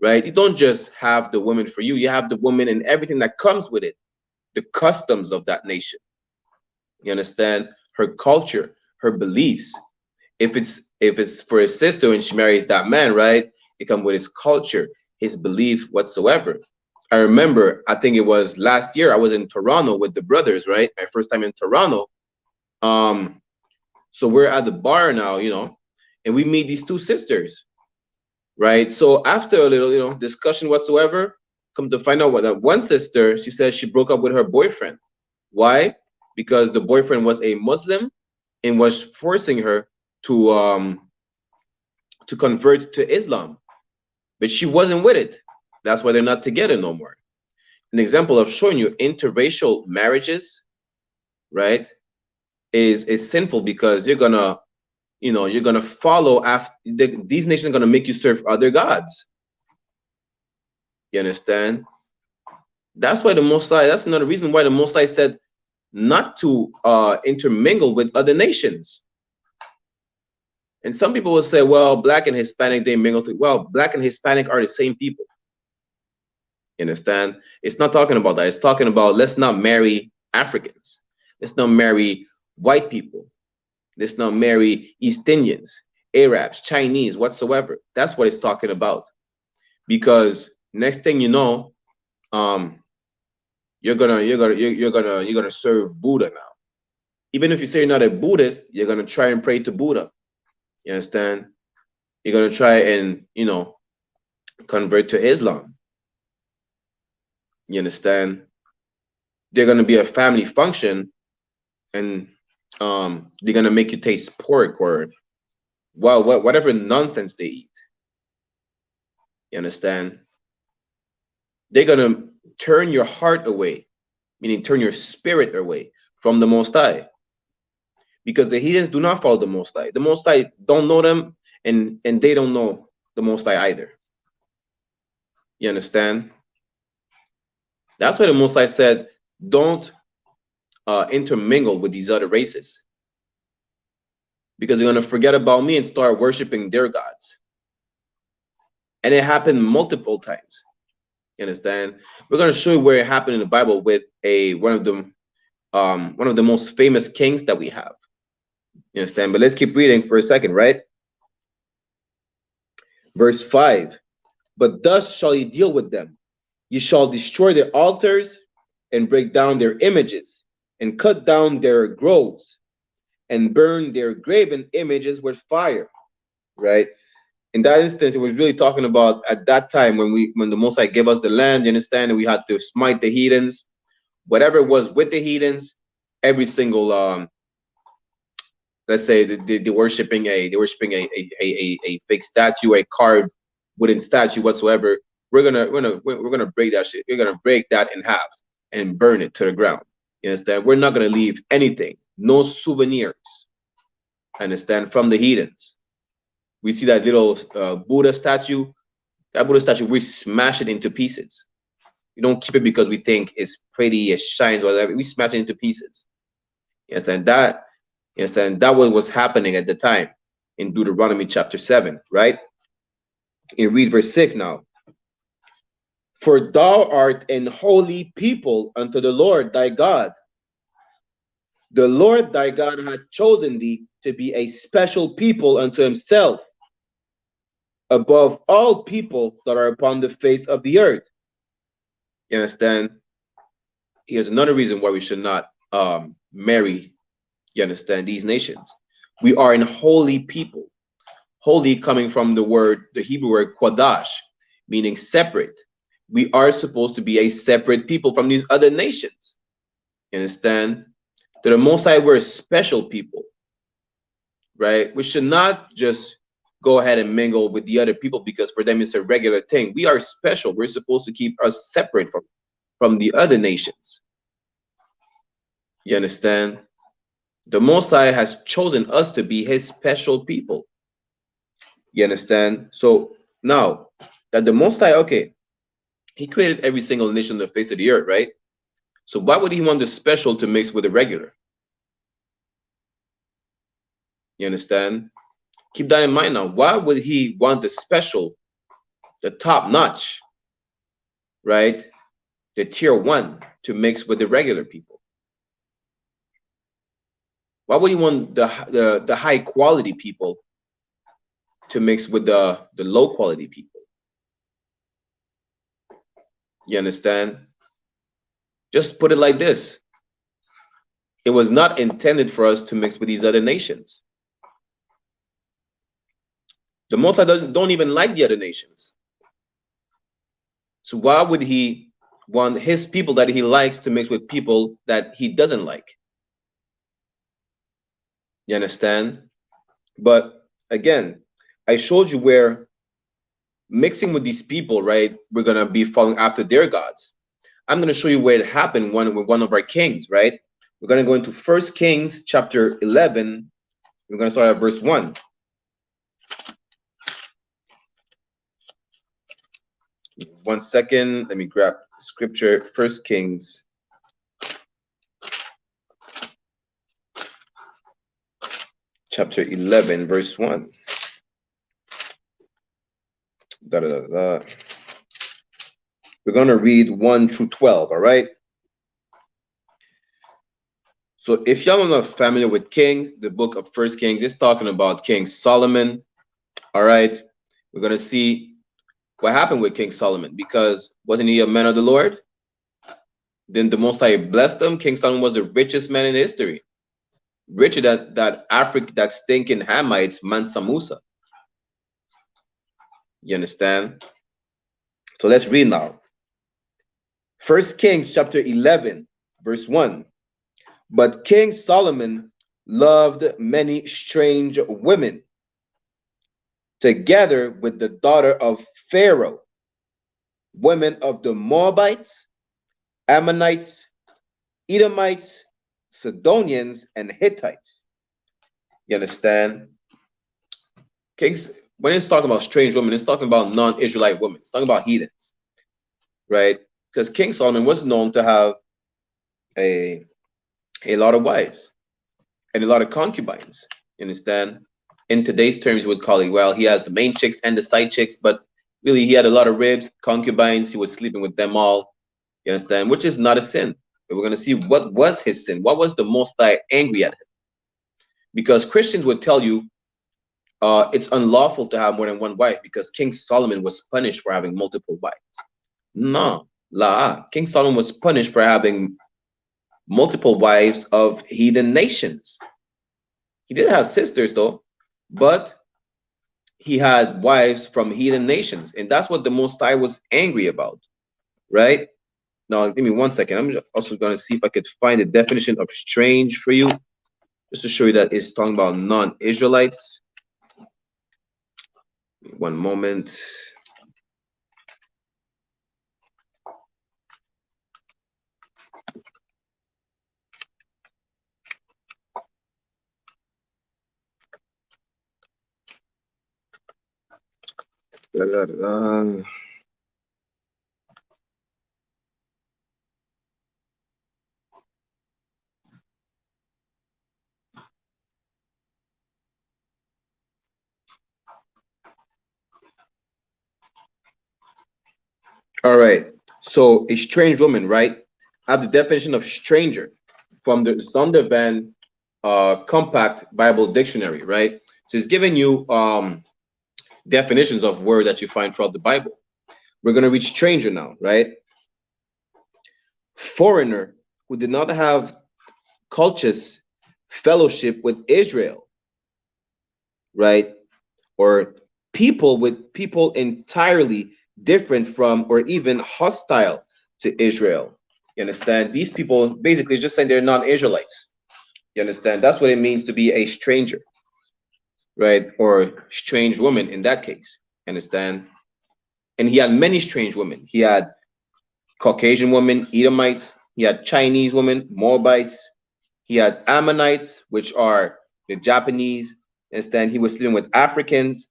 right, you don't just have the woman for you, you have the woman and everything that comes with it, the customs of that nation. You understand? Her culture, her beliefs. If it's for his sister and she marries that man, right, it comes with his culture, his belief whatsoever. I remember, I think it was last year, I was in Toronto with the brothers, right? My first time in Toronto. So we're at the bar now, you know, and we meet these two sisters, right? So after a little, you know, discussion whatsoever, come to find out what that one sister, she said she broke up with her boyfriend. Why? Because the boyfriend was a Muslim and was forcing her to convert to Islam, but she wasn't with it. That's why they're not together no more. An example of showing you interracial marriages, right, is sinful, because you're gonna, you know, you're gonna follow after these nations are gonna make you serve other gods. You understand? That's why the Most High, that's another reason why the Most High said not to intermingle with other nations. And some people will say, well, black and Hispanic, they mingle together. Well, black and Hispanic are the same people. You understand? It's not talking about that. It's talking about, let's not marry Africans. Let's not marry white people. Let's not marry East Indians, Arabs, Chinese, whatsoever. That's what it's talking about. Because next thing you know, you're gonna serve Buddha now. Even if you say you're not a Buddhist, you're gonna try and pray to Buddha. You understand? You're gonna try and, you know, convert to Islam. You understand? They're gonna be a family function, and they're gonna make you taste pork or well, whatever nonsense they eat. You understand? They're gonna turn your heart away, meaning turn your spirit away from the Most High, because the heathens do not follow the Most High. The Most High don't know them, and they don't know the Most High either. You understand? That's why the Most High said, don't intermingle with these other races, because they're going to forget about me and start worshiping their gods. And it happened multiple times. You understand? We're going to show you where it happened in the Bible with one of the most famous kings that we have. You understand? But let's keep reading for a second, right? Verse 5. But thus shall ye deal with them. Ye shall destroy their altars and break down their images and cut down their groves and burn their graven images with fire. Right? In that instance, it was really talking about at that time when the Most High gave us the land, you understand, and we had to smite the heathens. Whatever was with the heathens, every single let's say they're worshiping a fake statue, a carved wooden statue whatsoever, we're gonna break that shit. We're gonna break that in half and burn it to the ground. You understand? We're not gonna leave anything, no souvenirs. Understand? From the heathens. We see that little Buddha statue. That Buddha statue, we smash it into pieces. We don't keep it because we think it's pretty, it shines, whatever. We smash it into pieces. You understand that? You understand that was happening at the time in Deuteronomy chapter 7, right? You read verse 6 now. For thou art an holy people unto the Lord thy God. The Lord thy God hath chosen thee to be a special people unto himself, above all people that are upon the face of the earth. You understand? Here's another reason why we should not marry, you understand, these nations. We are an holy people. Holy coming from the Hebrew word quadash, meaning separate. We are supposed to be a separate people from these other nations. You understand? To the Most High, we're a special people, right? We should not just go ahead and mingle with the other people because for them it's a regular thing. We are special. We're supposed to keep us separate from the other nations. You understand? The Most High has chosen us to be his special people. You understand? So now that the Most High, okay, he created every single nation on the face of the earth, right? So why would he want the special to mix with the regular? You understand? Keep that in mind now. Why would he want the special, the top notch, right? The tier 1 to mix with the regular people? Why would he want the high quality people to mix with the low quality people? You understand? Just put it like this. It was not intended for us to mix with these other nations. The Most High don't even like the other nations. So why would he want his people that he likes to mix with people that he doesn't like? You understand? But again, I showed you where mixing with these people, right, we're going to be following after their gods. I'm going to show you where it happened with one of our kings, right? We're going to go into 1 Kings chapter 11. We're going to start at verse 1. One second. Let me grab scripture. 1 Kings chapter 11, verse 1. We're going to read 1 through 12, all right? So if y'all are not familiar with Kings, the book of 1 Kings is talking about King Solomon, all right? We're going to see what happened with King Solomon, because wasn't he a man of the Lord? Then the Most High blessed him. King Solomon was the richest man in history. Richer than that stinking Hamite, Mansa Musa. You understand? So let's read now. 1 Kings chapter 11, verse 1. But King Solomon loved many strange women, together with the daughter of Pharaoh, women of the Moabites, Ammonites, Edomites, Sidonians, and Hittites. You understand? Kings, when it's talking about strange women, it's talking about non-Israelite women. It's talking about heathens, right? Because King Solomon was known to have a lot of wives and a lot of concubines. You understand? In today's terms, we would call it, well, he has the main chicks and the side chicks, but really he had a lot of ribs, concubines. He was sleeping with them all. You understand? Which is not a sin. But we're going to see what was his sin. What was the Most High angry at him? Because Christians would tell you it's unlawful to have more than one wife because King Solomon was punished for having multiple wives. No. King Solomon was punished for having multiple wives of heathen nations. He did have sisters though, but he had wives from heathen nations, and that's what the Most High was angry about, right? Now, give me 1 second. I'm also going to see if I could find a definition of strange for you. just to show you that it's talking about non-Israelites. One moment. Da, da, da. All right. So a strange woman, right? I have the definition of stranger from the Zondervan Compact Bible Dictionary, right? So it's giving you definitions of word that you find throughout the Bible. We're gonna read stranger now, right? Foreigner who did not have cultus fellowship with Israel, right? Or people entirely different from or even hostile to Israel. You understand? These people basically just saying they're non-Israelites. You understand? That's what it means to be a stranger, right? Or strange woman in that case. You understand? And he had many strange women. He had Caucasian women, Edomites. He had Chinese women, Moabites. He had Ammonites, which are the Japanese. Instead, he was living with Africans,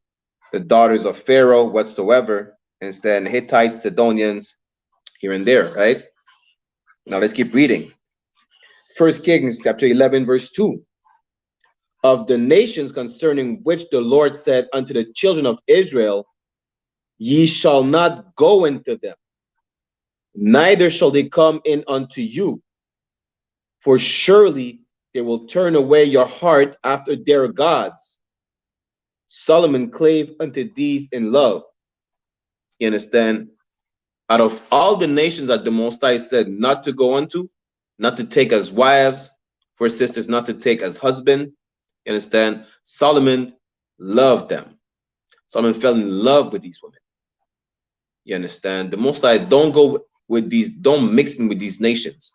the daughters of Pharaoh, whatsoever. Instead, Hittites, Sidonians, here and there, right? Now let's keep reading. First Kings chapter 11, verse 2. Of the nations concerning which the Lord said unto the children of Israel, ye shall not go into them, neither shall they come in unto you. For surely they will turn away your heart after their gods. Solomon clave unto these in love. You understand? Out of all the nations that the Most High said not to go unto, not to take as wives, for sisters not to take as husband, you understand? Solomon loved them. Solomon fell in love with these women. You understand? The Most High don't go with these, don't mix in with these nations.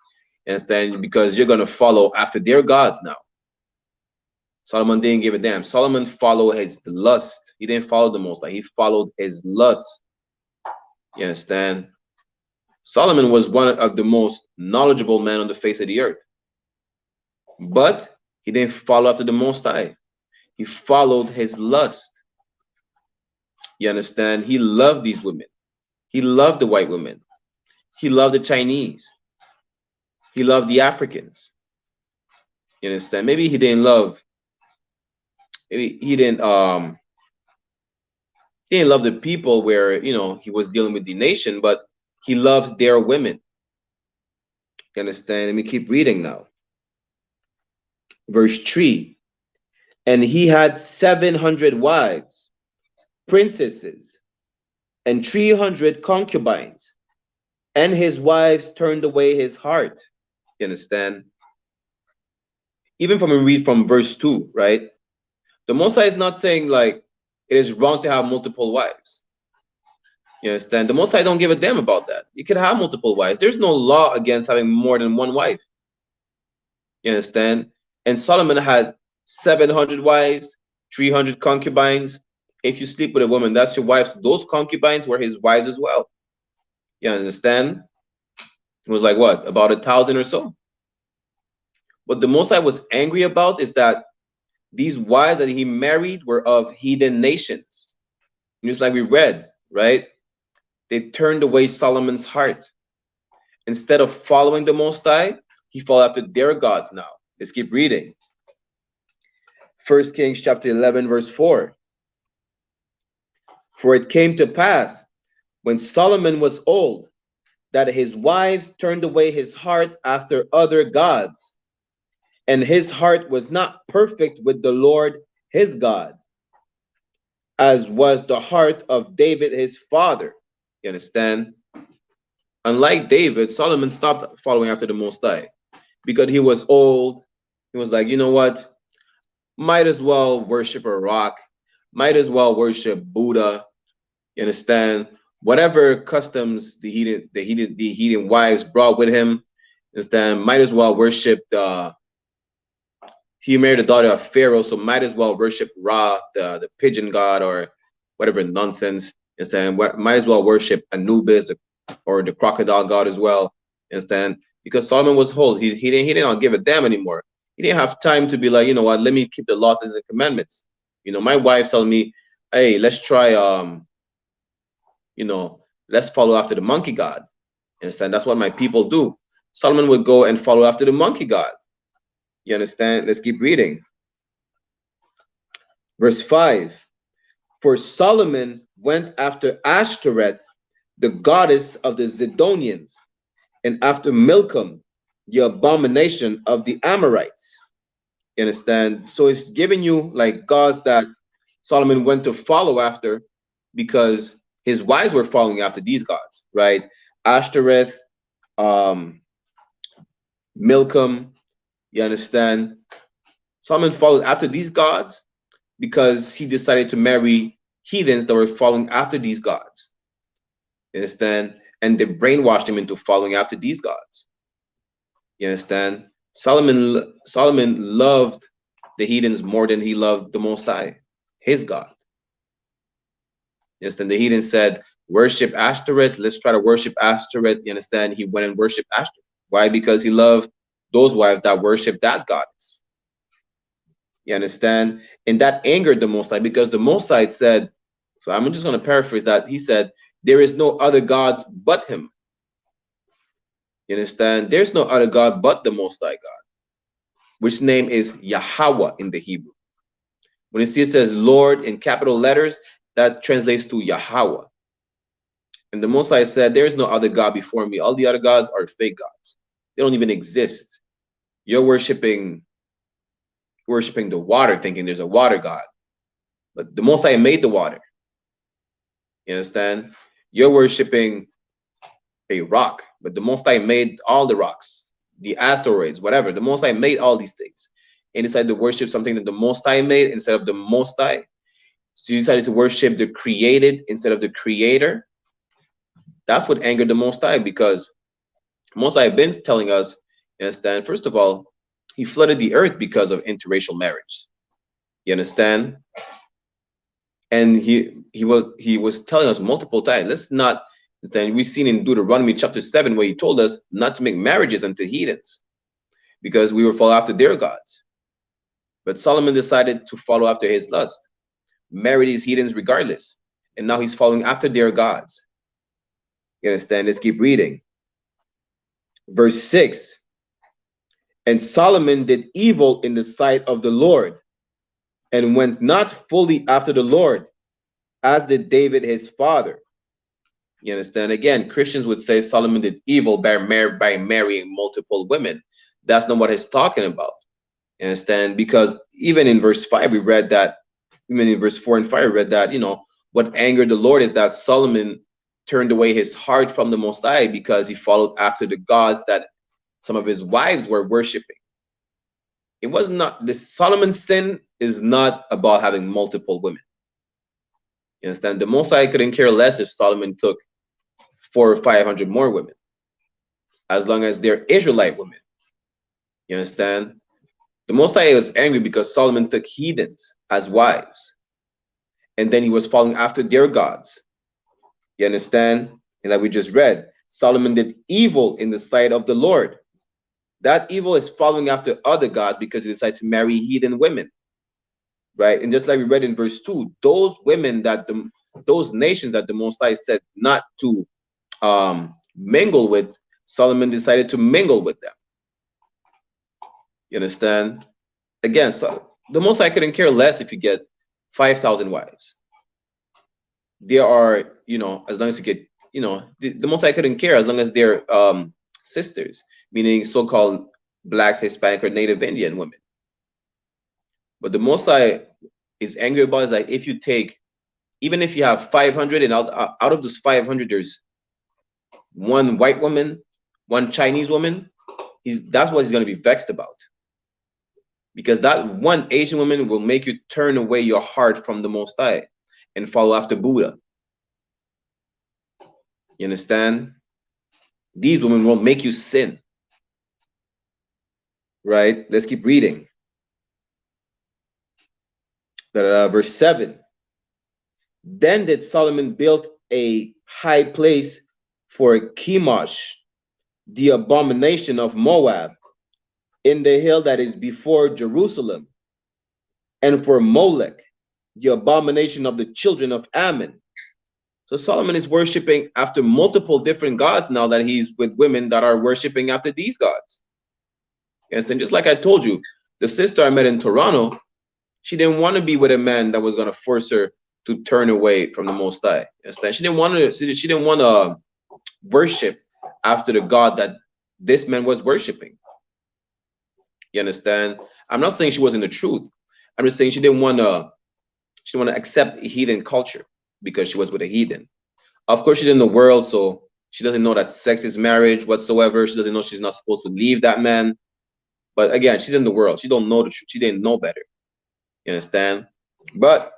You understand? Because you're going to follow after their gods now. Solomon didn't give a damn. Solomon followed his lust. He didn't follow the Most High. He followed his lust. You understand? Solomon was one of the most knowledgeable men on the face of the earth. But he didn't follow after the Most High. He followed his lust. You understand? He loved these women. He loved the white women. He loved the Chinese. He loved the Africans. You understand? Maybe he didn't love, maybe he didn't love the people where, you know, he was dealing with the nation, but he loved their women. You understand? Let me keep reading now. Verse 3. And he had 700 wives, princesses, and 300 concubines, and his wives turned away his heart. You understand? Even from we read from verse 2, right? The Most High is not saying like it is wrong to have multiple wives. You understand? The Most High don't give a damn about that. You can have multiple wives. There's no law against having more than one wife. You understand? And Solomon had 700 wives, 300 concubines. If you sleep with a woman, that's your wife. Those concubines were his wives as well. You understand? It was like what? About 1,000 or so. What the Most High was angry about is that these wives that he married were of heathen nations. And just like we read, right? They turned away Solomon's heart. Instead of following the Most High, he followed after their gods now. Let's keep reading. 1 Kings chapter 11, verse 4. For it came to pass, when Solomon was old, that his wives turned away his heart after other gods, and his heart was not perfect with the Lord his God, as was the heart of David his father. You understand? Unlike David, Solomon stopped following after the Most High because he was old. He was like, you know what? Might as well worship a rock. Might as well worship Buddha. You understand? Whatever customs the heathen wives brought with him, understand? Might as well worship the he married the daughter of Pharaoh, so might as well worship Ra, the pigeon god, or whatever nonsense. Understand? Might as well worship Anubis or the crocodile god as well. Understand? Because Solomon was old. He didn't give a damn anymore. He didn't have time to be like, you know what, let me keep the laws and commandments. You know, my wife telling me, hey, let's try you know, let's follow after the monkey god. Understand? That's what my people do. Solomon would go and follow after the monkey god. You understand? Let's keep reading. Verse 5. For Solomon went after Ashtoreth, the goddess of the Zidonians, and after Milcom, the abomination of the Amorites. You understand? So it's giving you like gods that Solomon went to follow after because his wives were following after these gods, right? Ashtoreth, Milcom, you understand? Solomon followed after these gods because he decided to marry heathens that were following after these gods. You understand? And they brainwashed him into following after these gods. You understand? Solomon loved the heathens more than he loved the Most High, his God. You understand? The heathen said, worship Ashtoreth. Let's try to worship Ashtoreth. You understand? He went and worshiped Ashtoreth. Why? Because he loved those wives that worship that goddess. You understand? And that angered the Most High because the Most High said, so I'm just going to paraphrase that. He said, there is no other God but him. You understand? There's no other God but the Most High God, which name is Yahweh in the Hebrew. When you see it says Lord in capital letters, that translates to Yahweh. And the Most High said, there is no other God before me. All the other gods are fake gods. They don't even exist. You're worshiping the water, thinking there's a water god. But the Most High made the water. You understand? You're worshiping a rock, but the Most High made all the rocks, the asteroids, whatever. The Most High made all these things. And decided to worship something that the Most High made instead of the Most High. So you decided to worship the created instead of the creator. That's what angered the Most High, because Most High been telling us, you understand, first of all, he flooded the earth because of interracial marriage. You understand? And he was telling us multiple times, let's not, then we've seen in Deuteronomy chapter 7 where he told us not to make marriages unto heathens because we will follow after their gods. But Solomon decided to follow after his lust, marry these heathens regardless, and now he's following after their gods. You understand? Let's keep reading. Verse 6. And Solomon did evil in the sight of the Lord, and went not fully after the Lord, as did David his father. You understand? Again, Christians would say Solomon did evil by marrying multiple women. That's not what he's talking about. You understand? Because even in verse 5, we read that, even in verse 4 and 5, we read that, you know, what angered the Lord is that Solomon turned away his heart from the Most High because he followed after the gods that some of his wives were worshiping. It was not, the Solomon's sin is not about having multiple women. You understand? The Most High couldn't care less if Solomon took 400 or 500 more women, as long as they're Israelite women. You understand? The Most High was angry because Solomon took heathens as wives, and then he was following after their gods. You understand? And like we just read, Solomon did evil in the sight of the Lord. That evil is following after other gods because he decided to marry heathen women, right? And just like we read in verse 2, those women that those nations that the Most High said not to mingle with, Solomon decided to mingle with them. You understand? Again, so the Most High couldn't care less if you get 5,000 wives. There are, you know, as long as you get, you know, the Most High couldn't care as long as they're sisters, meaning so-called blacks, Hispanic, or Native Indian women. But the Most High is angry about is like if you take, even if you have 500 and out of those 500, there's one white woman, one Chinese woman, that's what he's going to be vexed about. Because that one Asian woman will make you turn away your heart from the Most High and follow after Buddha. You understand? These women will make you sin. Right? Let's keep reading. Verse 7. Then did Solomon build a high place for Chemosh, the abomination of Moab, in the hill that is before Jerusalem, and for Molech, the abomination of the children of Ammon. So Solomon is worshiping after multiple different gods now that he's with women that are worshiping after these gods. Yes, and just like I told you, the sister I met in Toronto, she didn't want to be with a man that was going to force her to turn away from the Most High. Yes, she didn't want to. She didn't want to worship after the God that this man was worshiping. You understand? I'm not saying she wasn't the truth. I'm just saying she didn't want to. She didn't want to accept heathen culture because she was with a heathen. Of course, she's in the world, so she doesn't know that sex is marriage whatsoever. She doesn't know she's not supposed to leave that man. But again, she's in the world. She don't know the truth. She didn't know better. You understand? But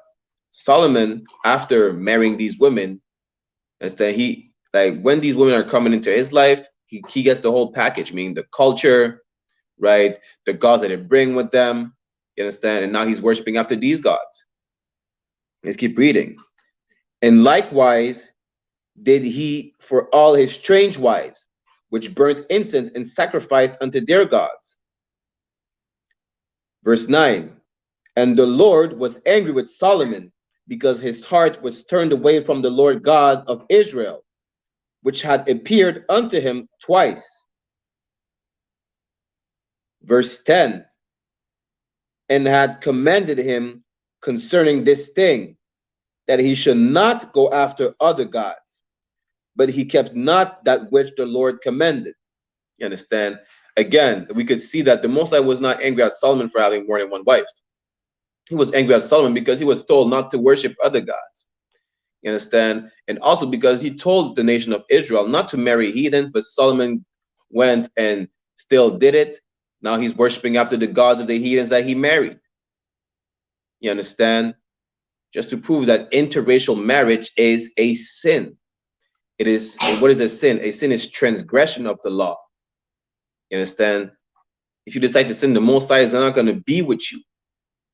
Solomon, after marrying these women, instead he like when these women are coming into his life, he gets the whole package, meaning the culture, right? The gods that they bring with them. You understand? And now he's worshiping after these gods. Let's keep reading. And likewise did he for all his strange wives, which burnt incense and sacrificed unto their gods. Verse 9. And the Lord was angry with Solomon, because his heart was turned away from the Lord God of Israel, which had appeared unto him twice. Verse 10. And had commanded him concerning this thing, that he should not go after other gods, but he kept not that which the Lord commanded. You understand? Again, we could see that the Most High was not angry at Solomon for having more than one wife. He was angry at Solomon because he was told not to worship other gods. You understand? And also because he told the nation of Israel not to marry heathens, but Solomon went and still did it. Now he's worshiping after the gods of the heathens that he married. You understand? Just to prove that interracial marriage is a sin. It is, what is a sin? A sin is transgression of the law. You understand? If you decide to sin, the Most High is not going to be with you.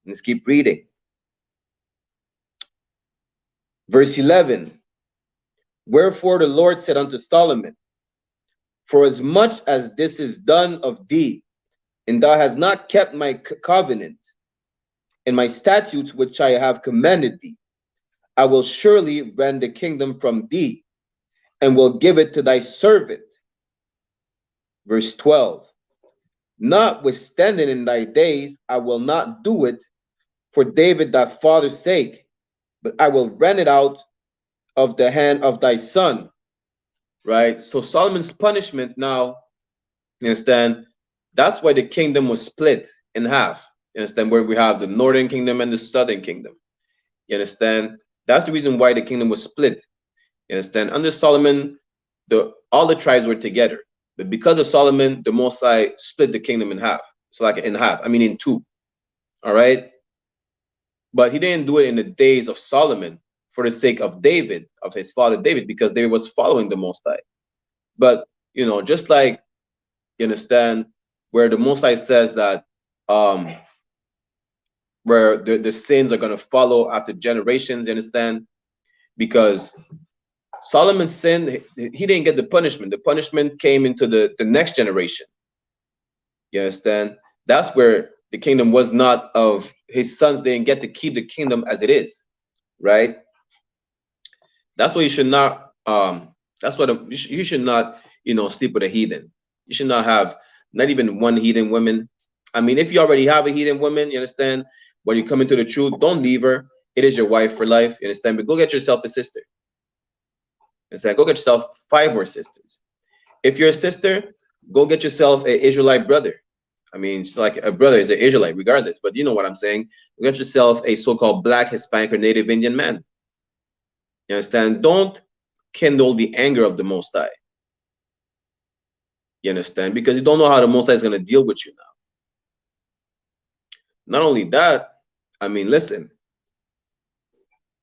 Let's keep reading. Verse 11. Wherefore the Lord said unto Solomon, for as much as this is done of thee, and thou hast not kept my covenant and my statutes which I have commanded thee, I will surely rend the kingdom from thee, and will give it to thy servant. Verse 12. Notwithstanding in thy days, I will not do it for David thy father's sake, but I will rend it out of the hand of thy son. Right? So Solomon's punishment now, you understand, that's why the kingdom was split in half. You understand? Where we have the northern kingdom and the southern kingdom. You understand? That's the reason why the kingdom was split. You understand? Under Solomon, all the tribes were together. But because of Solomon, the Most High split the kingdom in half. So like in half, I mean in two. All right? But he didn't do it in the days of Solomon for the sake of David, of his father David, because David was following the Most High. But, you know, just like, you understand, where the Most High says that where the sins are going to follow after generations, you understand? Because Solomon's sin, he didn't get the punishment. The punishment came into the next generation. You understand? That's where the kingdom was not of his sons. They didn't get to keep the kingdom as it is, right? That's why you should not. That's what you should not, you know, sleep with a heathen. You should not have not even one heathen woman. I mean, if you already have a heathen woman, you understand. When you come into the truth, don't leave her. It is your wife for life. You understand? But go get yourself a sister. Understand? Go get yourself 5 more sisters. If you're a sister, go get yourself an Israelite brother. I mean, like a brother is an Israelite, regardless. But you know what I'm saying. Go get yourself a so-called Black, Hispanic, or Native Indian man. You understand? Don't kindle the anger of the Most High. You understand? Because you don't know how the Most High is going to deal with you now. Not only that, I mean, listen.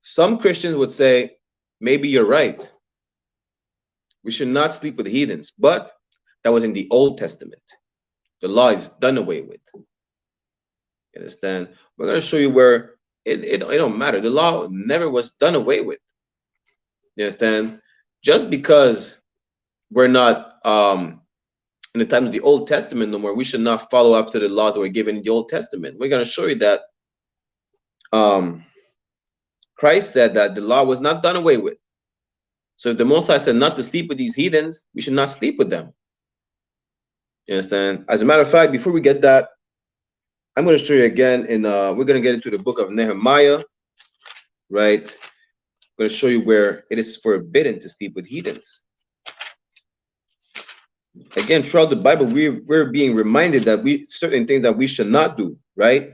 Some Christians would say, maybe you're right. We should not sleep with heathens. But that was in the Old Testament. The law is done away with. You understand? We're going to show you where it don't matter. The law never was done away with. You understand? Just because we're not in the time of the Old Testament no more, we should not follow up to the laws that were given in the Old Testament. We're going to show you that Christ said that the law was not done away with. So if the Most High said not to sleep with these heathens, we should not sleep with them. You understand? As a matter of fact, before we get that, I'm going to show you again, and we're going to get into the book of Nehemiah, right? I'm going to show you where it is forbidden to sleep with heathens. Again, throughout the Bible, we're being reminded that certain things that we should not do, right?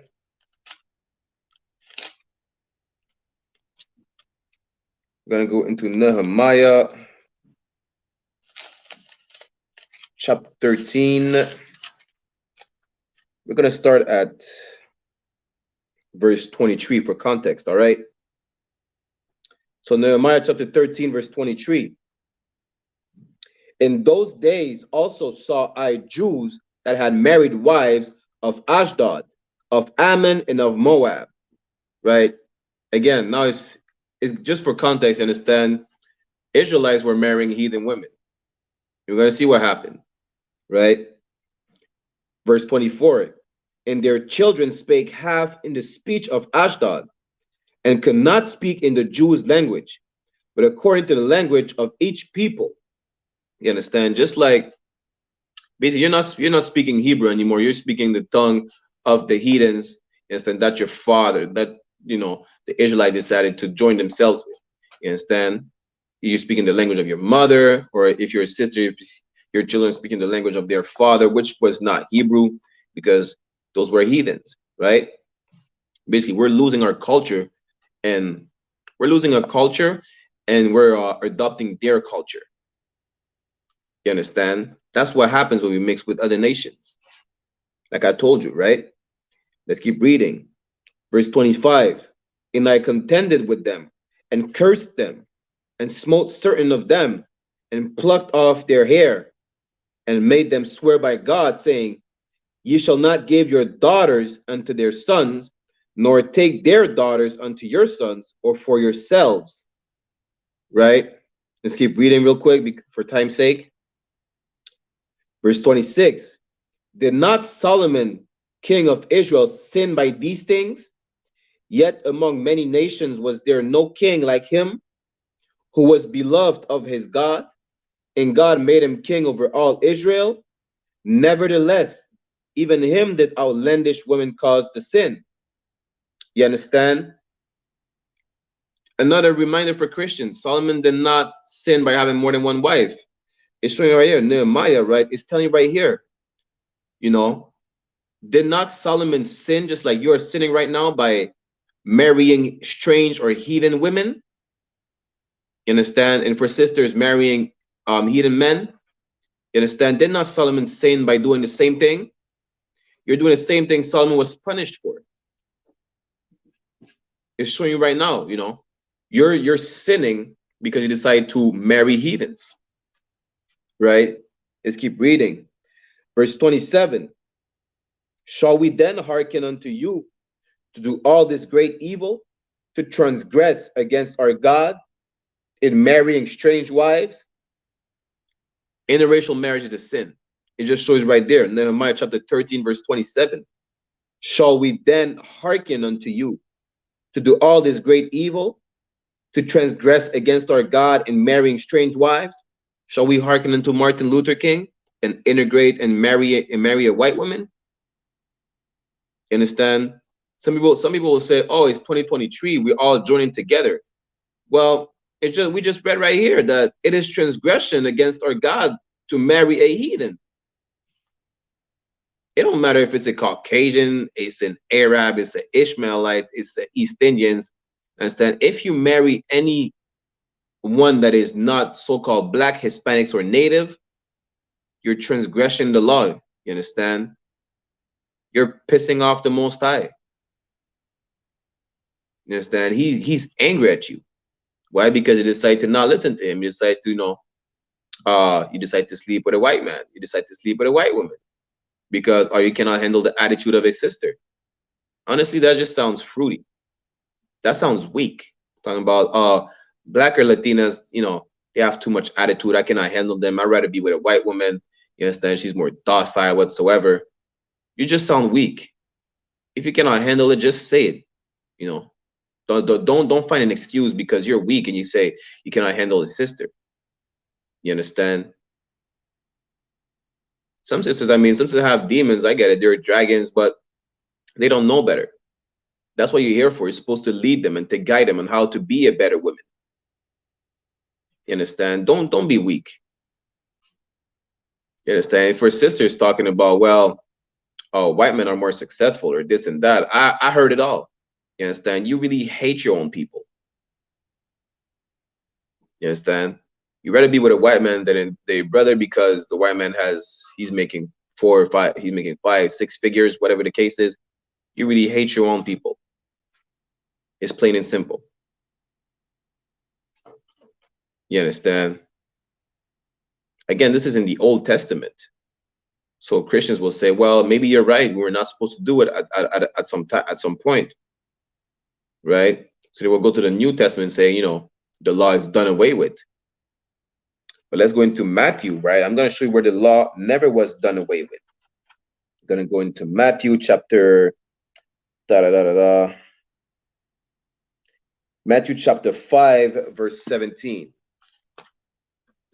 We're going to go into Nehemiah chapter 13. We're going to start at verse 23 for context, all right? So Nehemiah chapter 13, verse 23. In those days also saw I Jews that had married wives of Ashdod, of Ammon, and of Moab, right? Again, now it's just for context, understand, Israelites were marrying heathen women. You're going to see what happened, right? Verse 24, and their children spake half in the speech of Ashdod, and could not speak in the Jews' language, but according to the language of each people. You understand? Just like basically you're not speaking Hebrew anymore, you're speaking the tongue of the heathens. You understand? That's your father, that the Israelite decided to join themselves with. You understand? You're speaking the language of your mother, or if you're a sister, your children speaking the language of their father, which was not Hebrew, because those were heathens, right? Basically, we're losing our culture, and we're adopting their culture. You understand? That's what happens when we mix with other nations. Like I told you, right? Let's keep reading. Verse 25. And I contended with them, and cursed them, and smote certain of them, and plucked off their hair, and made them swear by God, saying, Ye shall not give your daughters unto their sons, nor take their daughters unto your sons, or for yourselves. Right? Let's keep reading real quick for time's sake. Verse 26. Did not Solomon, king of Israel, sin by these things? Yet among many nations was there no king like him, who was beloved of his God, and God made him king over all Israel. Nevertheless, even him did outlandish women cause to sin. You understand? Another reminder for Christians, Solomon did not sin by having more than one wife. It's showing right here, Nehemiah, right? It's telling you right here, did not Solomon sin just like you are sinning right now by marrying strange or heathen women? You understand? And for sisters marrying heathen men, you understand? Did not Solomon sin by doing the same thing? You're doing the same thing Solomon was punished for. It's showing you right now, you're sinning because you decide to marry heathens. Right? Let's keep reading. Verse 27. Shall we then hearken unto you to do all this great evil, to transgress against our God in marrying strange wives? Interracial marriage is a sin. It just shows right there, Nehemiah chapter 13, verse 27. Shall we then hearken unto you to do all this great evil, to transgress against our God in marrying strange wives? Shall we hearken unto Martin Luther King and integrate and marry a white woman? You understand? Some people will say, "Oh, it's 2023. We're all joining together." Well, we just read right here that it is transgression against our God to marry a heathen. It don't matter if it's a Caucasian, it's an Arab, it's an Ishmaelite, it's an East Indians. Understand? If you marry any one that is not so-called Black, Hispanics, or Native, you're transgressing the law. You understand? You're pissing off the Most High. You understand? He's angry at you. Why? Because you decide to not listen to him. You decide to, you decide to sleep with a white man. You decide to sleep with a white woman because you cannot handle the attitude of a sister. Honestly, that just sounds fruity. That sounds weak. Talking about black or Latinas, you know, they have too much attitude. I cannot handle them. I'd rather be with a white woman. You understand? She's more docile whatsoever. You just sound weak. If you cannot handle it, just say it. You know, don't find an excuse because you're weak and you say you cannot handle a sister. You understand? Some sisters, I mean, some sisters have demons. I get it. They're dragons, but they don't know better. That's what you're here for. You're supposed to lead them and to guide them on how to be a better woman. You understand? Don't be weak. You understand? For sisters talking about, well, oh, white men are more successful or this and that. I heard it all. You understand? You really hate your own people. You understand? You rather be with a white man than their brother because the white man he's making 4 or 5, he's making 5, 6 figures, whatever the case is. You really hate your own people. It's plain and simple. You understand? Again, this is in the Old Testament. So Christians will say, well, maybe you're right. We're not supposed to do it at some point. Right? So they will go to the New Testament and say, you know, the law is done away with. But let's go into Matthew, right? I'm going to show you where the law never was done away with. I'm going to go into Matthew chapter Matthew chapter 5, verse 17.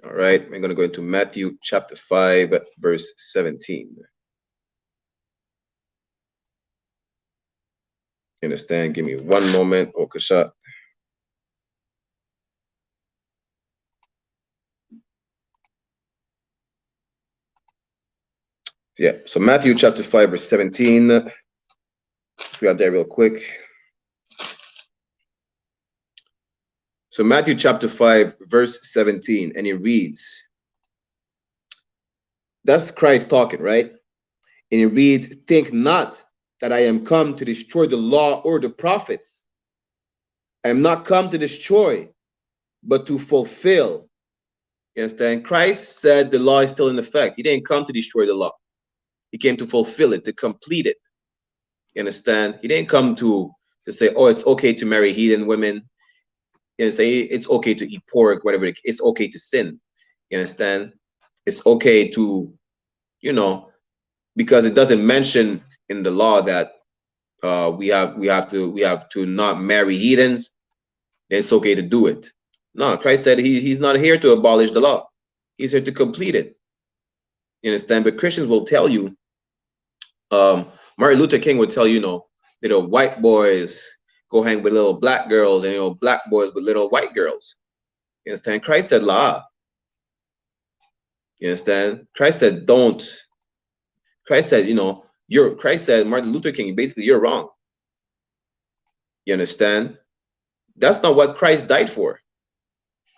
All right, we're going to go into Matthew chapter 5, verse 17. You understand? Give me one moment, Okasha. Yeah, so Matthew chapter 5, verse 17. Let's grab that real quick. So Matthew chapter 5, verse 17, and it reads, that's Christ talking, right? And it reads, think not that I am come to destroy the law or the prophets. I am not come to destroy, but to fulfill. You understand? Christ said the law is still in effect. He didn't come to destroy the law. He came to fulfill it, to complete it. You understand? He didn't come to say, oh, it's okay to marry heathen women. You understand? It's okay to eat pork, whatever. It's okay to sin. You understand? It's okay to, you know, because it doesn't mention in the law that we have to not marry heathens. Then it's okay to do it. No, Christ said he's not here to abolish the law. He's here to complete it. You understand? But Christians will tell you, Martin Luther King would tell you, you know, little white boys go hang with little black girls, and you know, black boys with little white girls. You understand? Christ said law. You understand? Christ said don't. Christ said, you know, Christ said, Martin Luther King, basically you're wrong. You understand? That's not what Christ died for.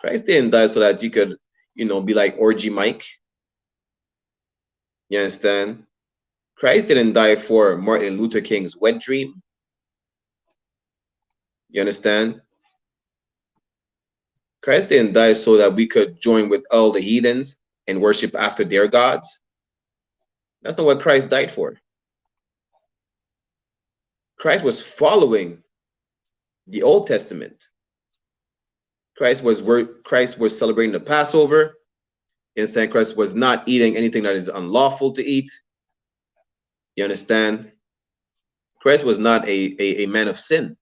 Christ didn't die so that you could, you know, be like Orgy Mike. You understand? Christ didn't die for Martin Luther King's wet dream. You understand? Christ didn't die so that we could join with all the heathens and worship after their gods. That's not what Christ died for. Christ was following the Old Testament. Christ was celebrating the Passover. You understand? Christ was not eating anything that is unlawful to eat. You understand? Christ was not a man of sin.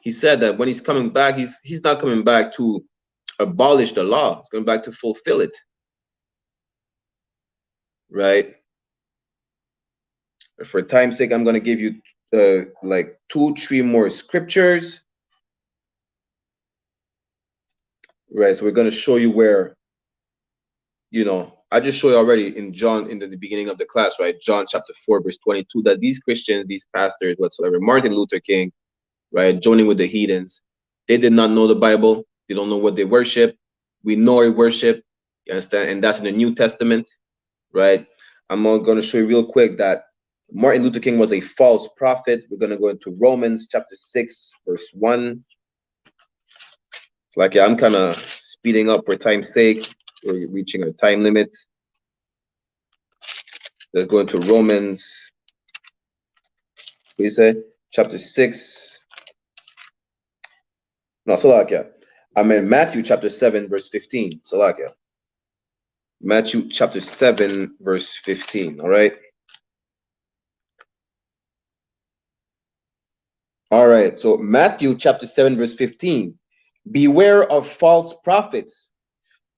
He said that when he's coming back, he's not coming back to abolish the law. He's coming back to fulfill it. Right? For time's sake, I'm going to give you like 2-3 more scriptures. Right, so we're going to show you where, you know, I just showed you already in John, in the beginning of the class, right? John chapter 4, verse 22, that these Christians, these pastors, whatsoever, Martin Luther King, right, joining with the heathens, they did not know the Bible. They don't know what they worship. We know we worship. You understand? And that's in the New Testament, right? I'm going to show you real quick that Martin Luther King was a false prophet. We're going to go into Romans chapter 6, verse 1. It's like, yeah, I'm kind of speeding up for time's sake. We're reaching a time limit. Let's go into Romans, what do you say? Chapter 6, No, Salakia. I'm in Matthew chapter 7, verse 15. Salakia. Matthew chapter 7, verse 15. All right. All right. So Matthew chapter 7, verse 15. Beware of false prophets,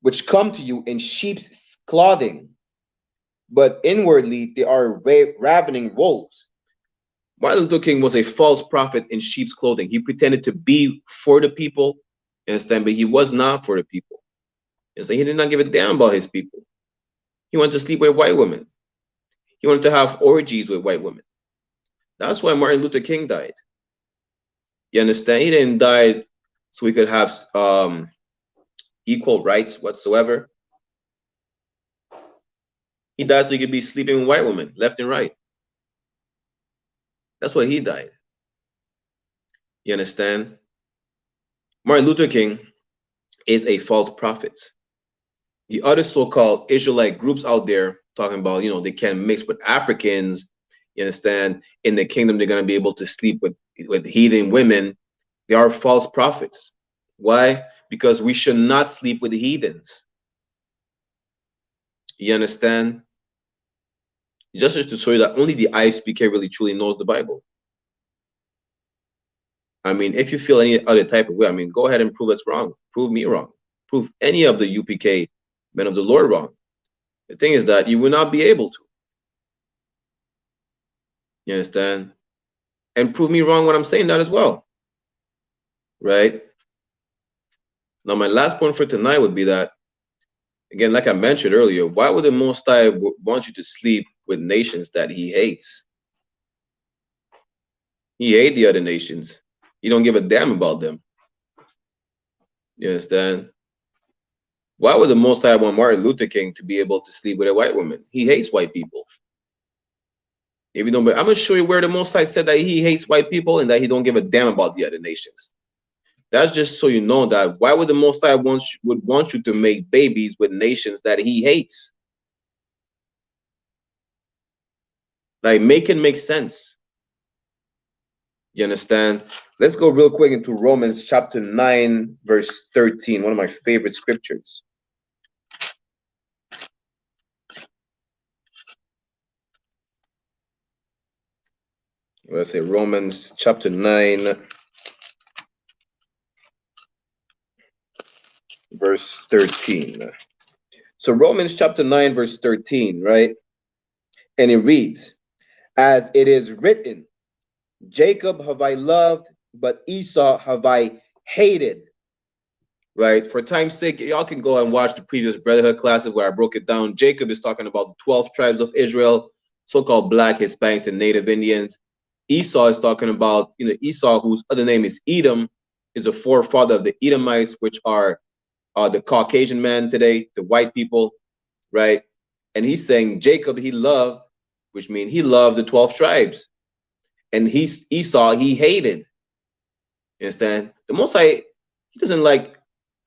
which come to you in sheep's clothing, but inwardly they are ravening wolves. Martin Luther King was a false prophet in sheep's clothing. He pretended to be for the people, understand, but he was not for the people. And so he did not give a damn about his people. He wanted to sleep with white women. He wanted to have orgies with white women. That's why Martin Luther King died. You understand? He didn't die so we could have equal rights whatsoever. He died so he could be sleeping with white women left and right. That's why he died. You understand? Martin Luther King is a false prophet. The other so-called Israelite groups out there talking about, you know, they can mix with Africans, you understand, in the kingdom they're going to be able to sleep with heathen women. They are false prophets. Why? Because we should not sleep with the heathens. You understand? Just to show you that only the I.S.U.P.K really truly knows the Bible. I mean, if you feel any other type of way, I mean, go ahead and prove us wrong. Prove me wrong. Prove any of the UPK men of the Lord wrong. The thing is that you will not be able to. You understand? And prove me wrong when I'm saying that as well. Right? Now, my last point for tonight would be that, again, like I mentioned earlier, why would the Most High want you to sleep with nations that he hates? He hates the other nations. He don't give a damn about them. You understand? Why would the Most High want Martin Luther King to be able to sleep with a white woman? He hates white people. If you don't, but I'm gonna show you where the Most High said that he hates white people and that he don't give a damn about the other nations. That's just so you know that why would the Most High would want you to make babies with nations that he hates? Like, make it make sense. You understand? Let's go real quick into Romans chapter 9, verse 13, one of my favorite scriptures. Let's say Romans chapter 9, verse 13. So Romans chapter 9, verse 13, right? And it reads, as it is written, Jacob have I loved, but Esau have I hated. Right? For time's sake, y'all can go and watch the previous Brotherhood classes where I broke it down. Jacob is talking about the 12 tribes of Israel, so-called Black, Hispanics, and Native Indians. Esau is talking about, you know, Esau, whose other name is Edom, is a forefather of the Edomites, which are the Caucasian man today, the white people, right? And he's saying Jacob he loved, which means he loved the 12 tribes. And Esau he hated. You understand? The Most High, he doesn't like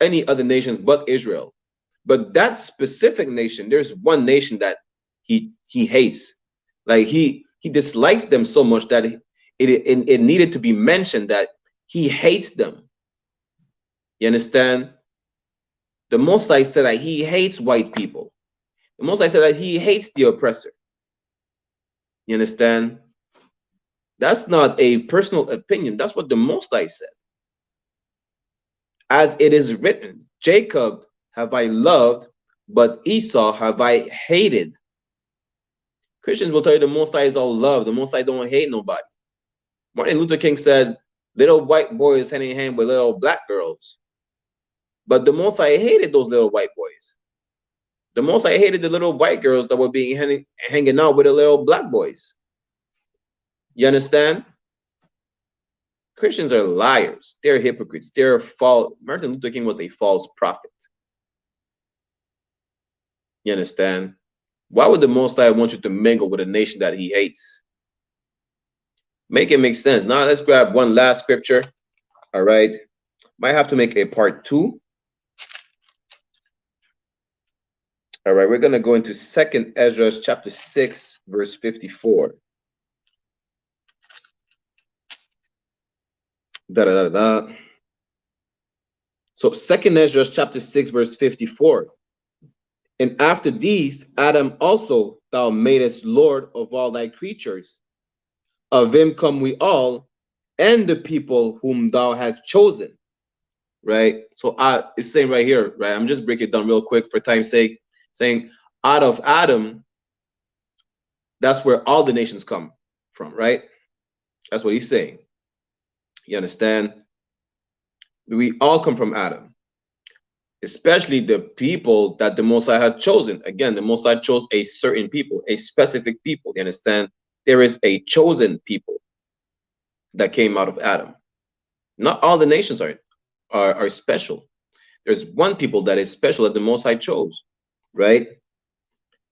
any other nations but Israel. But that specific nation, there's one nation that he hates. Like he dislikes them so much that it needed to be mentioned that he hates them. You understand? The Most High said that he hates white people. The Most High said that he hates the oppressor. You understand? That's not a personal opinion. That's what the Most High said. As it is written, Jacob have I loved, but Esau have I hated. Christians will tell you the Most High is all love. The Most High don't hate nobody. Martin Luther King said, little white boys hand in hand with little black girls. But the Most High hated those little white boys. The Most High hated the little white girls that were being hanging out with the little black boys. You understand? Christians are liars. They're hypocrites. They're false. Martin Luther King was a false prophet. You understand? Why would the Most High want you to mingle with a nation that he hates? Make it make sense. Now let's grab one last scripture. All right. Might have to make a part 2. All right, we're going to go into 2nd Ezra chapter 6, verse 54. So 2nd Ezra chapter 6 verse 54. And after these, Adam also thou madest Lord of all thy creatures. Of him come we all, and the people whom thou hast chosen. Right? So it's saying right here, right? I'm just breaking it down real quick for time's sake, saying out of Adam, that's where all the nations come from, right? That's what he's saying. You understand? We all come from Adam, especially the people that the Most High had chosen. Again, the Most High chose a certain people, a specific people. You understand? There is a chosen people that came out of Adam. Not all the nations are special. There's one people that is special that the Most High chose, right?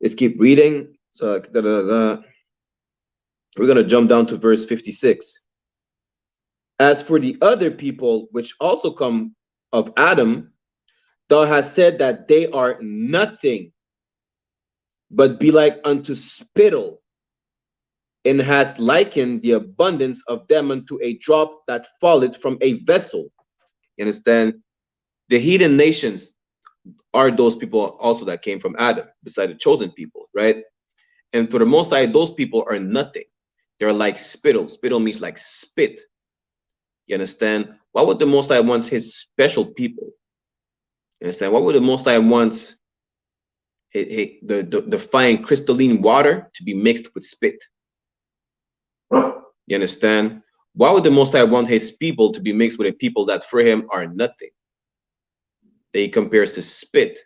Let's keep reading. So we're going to jump down to verse 56. As for the other people which also come of Adam, thou hast said that they are nothing, but be like unto spittle, and hast likened the abundance of them unto a drop that falleth from a vessel. You understand? The heathen nations are those people also that came from Adam, beside the chosen people, right? And for the Most High, those people are nothing. They're like spittle. Spittle means like spit. You understand? Why would the Most High want his special people? You understand? Why would the Most High want the fine crystalline water to be mixed with spit? You understand? Why would the Most High want his people to be mixed with a people that for him are nothing? That he compares to spit.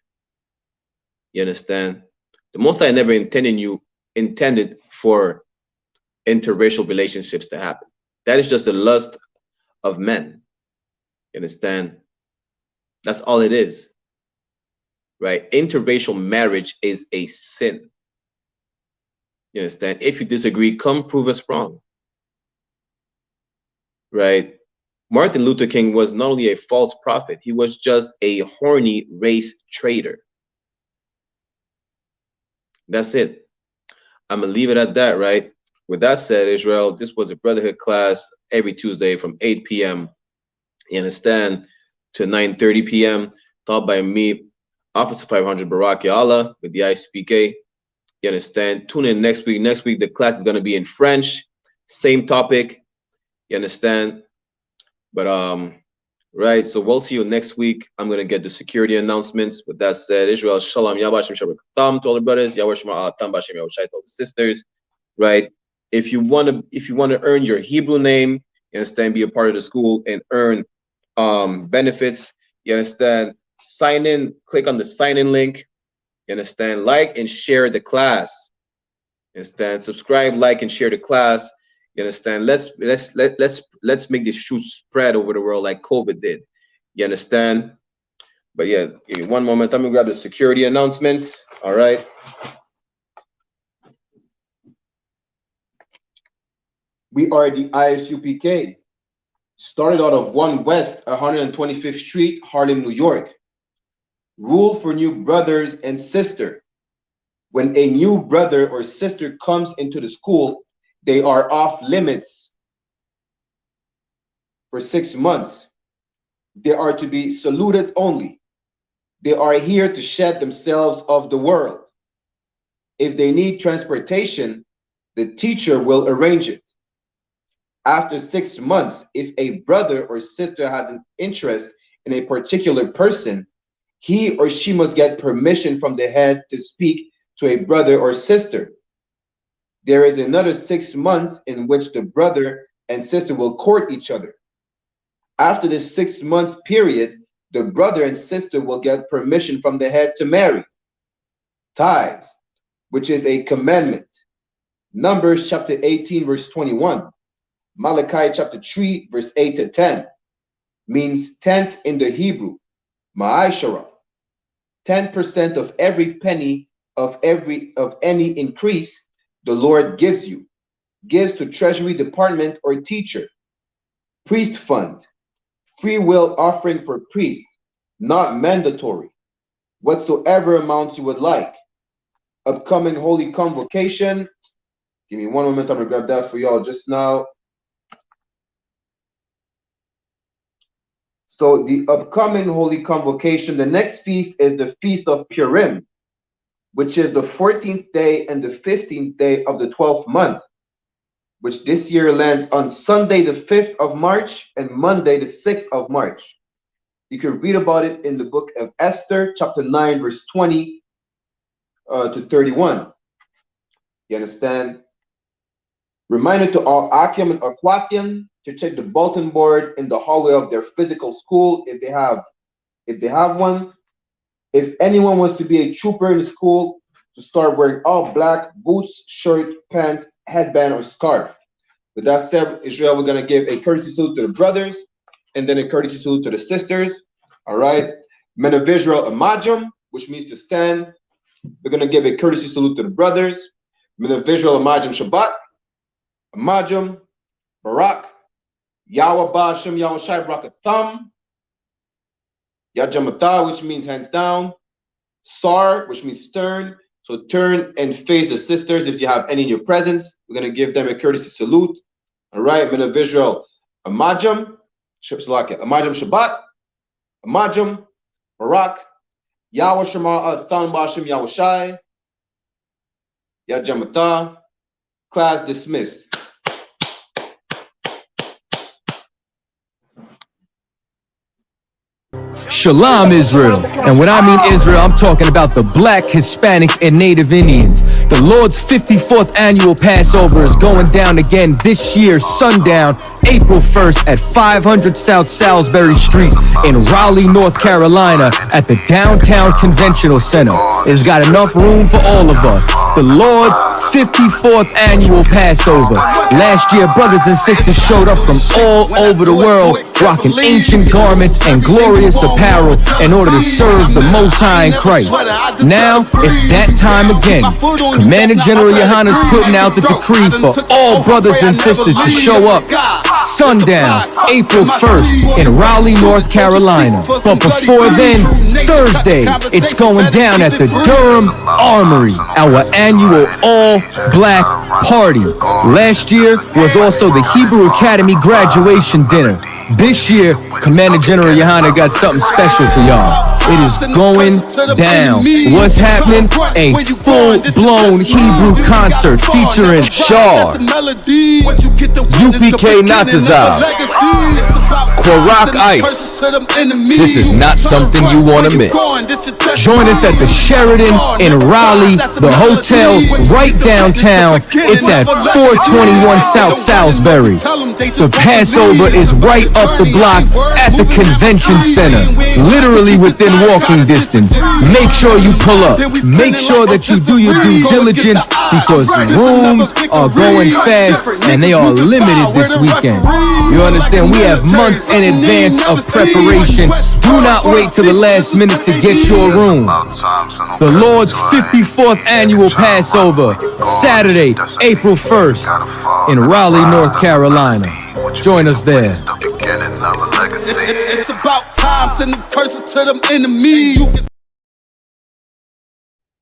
You understand? The Most High never intended for interracial relationships to happen. That is just the lust of men. You understand? That's all it is. Right? Interracial marriage is a sin. You understand? If you disagree, come prove us wrong. Right? Martin Luther King was not only a false prophet, he was just a horny race traitor. That's it. I'm going to leave it at that, right? With that said, Israel, this was a Brotherhood class every Tuesday from 8 p.m. You understand? To 9:30 p.m. Taught by me, Officer 500 Barak Ya'Allah with the I.S.U.P.K. You understand? Tune in next week. Next week, the class is going to be in French. Same topic. You understand? But, right. So we'll see you next week. I'm going to get the security announcements. With that said, Israel, Shalom, Yabashim, Shabbat, to all the brothers, Yahweh Shema, Tam, Bashem, Yahweh Shai, to all the sisters. Right. If you want to earn your Hebrew name, you understand, be a part of the school and earn benefits, you understand, sign in, click on the sign in link, you understand, like and share the class, you understand, subscribe, like and share the class, you understand. Let's make this truth spread over the world like COVID did, you understand. But yeah, give me one moment. I'm gonna grab the security announcements. All right. We are the I.S.U.P.K. Started out of 1 West 125th Street, Harlem, New York. Rule for new brothers and sister. When a new brother or sister comes into the school, they are off limits for 6 months. They are to be saluted only. They are here to shed themselves of the world. If they need transportation, the teacher will arrange it. After 6 months, if a brother or sister has an interest in a particular person, he or she must get permission from the head to speak to a brother or sister. There is another 6 months in which the brother and sister will court each other. After this 6 months period, the brother and sister will get permission from the head to marry. Tithes, which is a commandment. Numbers chapter 18, verse 21. Malachi chapter 3, verse 8 to 10, means tenth in the Hebrew, ma'ashara. 10% of every penny of any increase the Lord gives you, gives to treasury department or teacher. Priest fund, free will offering for priest, not mandatory. Whatsoever amounts you would like. Upcoming holy convocation. Give me one moment, I'm gonna grab that for y'all just now. So the upcoming Holy Convocation, the next feast is the Feast of Purim, which is the 14th day and the 15th day of the 12th month, which this year lands on Sunday the 5th of March and Monday the 6th of March. You can read about it in the book of Esther, chapter 9, verse 20 to 31. You understand? Reminder to all Akim and Aquatian to check the bulletin board in the hallway of their physical school if they have one. If anyone wants to be a trooper in the school, to start wearing all black boots, shirt, pants, headband, or scarf. With that said, Israel, we're gonna give a courtesy salute to the brothers and then a courtesy salute to the sisters. All right. Men of Israel, Amajam, which means to stand. We're gonna give a courtesy salute to the brothers. Men of Israel, Amajam Shabbat, Amajam, Barak, Yahweh Ba'ashem, Yahweh Shai Barakatham, Yajamata, which means hands down, Sar, which means stern. So turn and face the sisters if you have any in your presence. We're going to give them a courtesy salute. All right, men of Israel, Amajam, Amajam Shabbat, Amajam, Barak, Yahweh Shema Al-Than Ba'ashem Yahweh Shai, Yajamata. Class dismissed. Shalom, Israel. And when I mean Israel, I'm talking about the Black, Hispanic, and Native Indians. The Lord's 54th annual Passover is going down again this year, sundown, April 1st at 500 South Salisbury Street in Raleigh, North Carolina at the Downtown Conventional Center. It's got enough room for all of us. The Lord's 54th annual Passover. Last year, brothers and sisters showed up from all over the world, rocking ancient garments and glorious apparel in order to serve the Most High in Christ. Now, it's that time again. Commander General YAHANNA is putting out the decree for all brothers and sisters to show up sundown, April 1st in Raleigh, North Carolina. But before then, Thursday, it's going down at the Durham Armory, our annual all-black party. Last year was also the Hebrew Academy graduation dinner. This year, Commander General YAHANNA got something special for y'all. It is going down. What's happening? A full-blown Hebrew concert featuring Shah, UPK Natazal, Kwarak Ice. This is not something you want to miss. Join us at the Sheridan in Raleigh, the hotel right downtown. It's at 421 South Salisbury. The Passover is right up the block at the convention center, literally within walking distance. Make sure you pull up. Make sure that you do your due diligence because rooms are going fast and they are limited this weekend. You understand? We have months in advance of preparation. Do not wait till the last minute to get your room. The Lord's 54th annual Passover, Saturday, April 1st in Raleigh, North Carolina. Join us there. It's about time, sending curses to them enemies.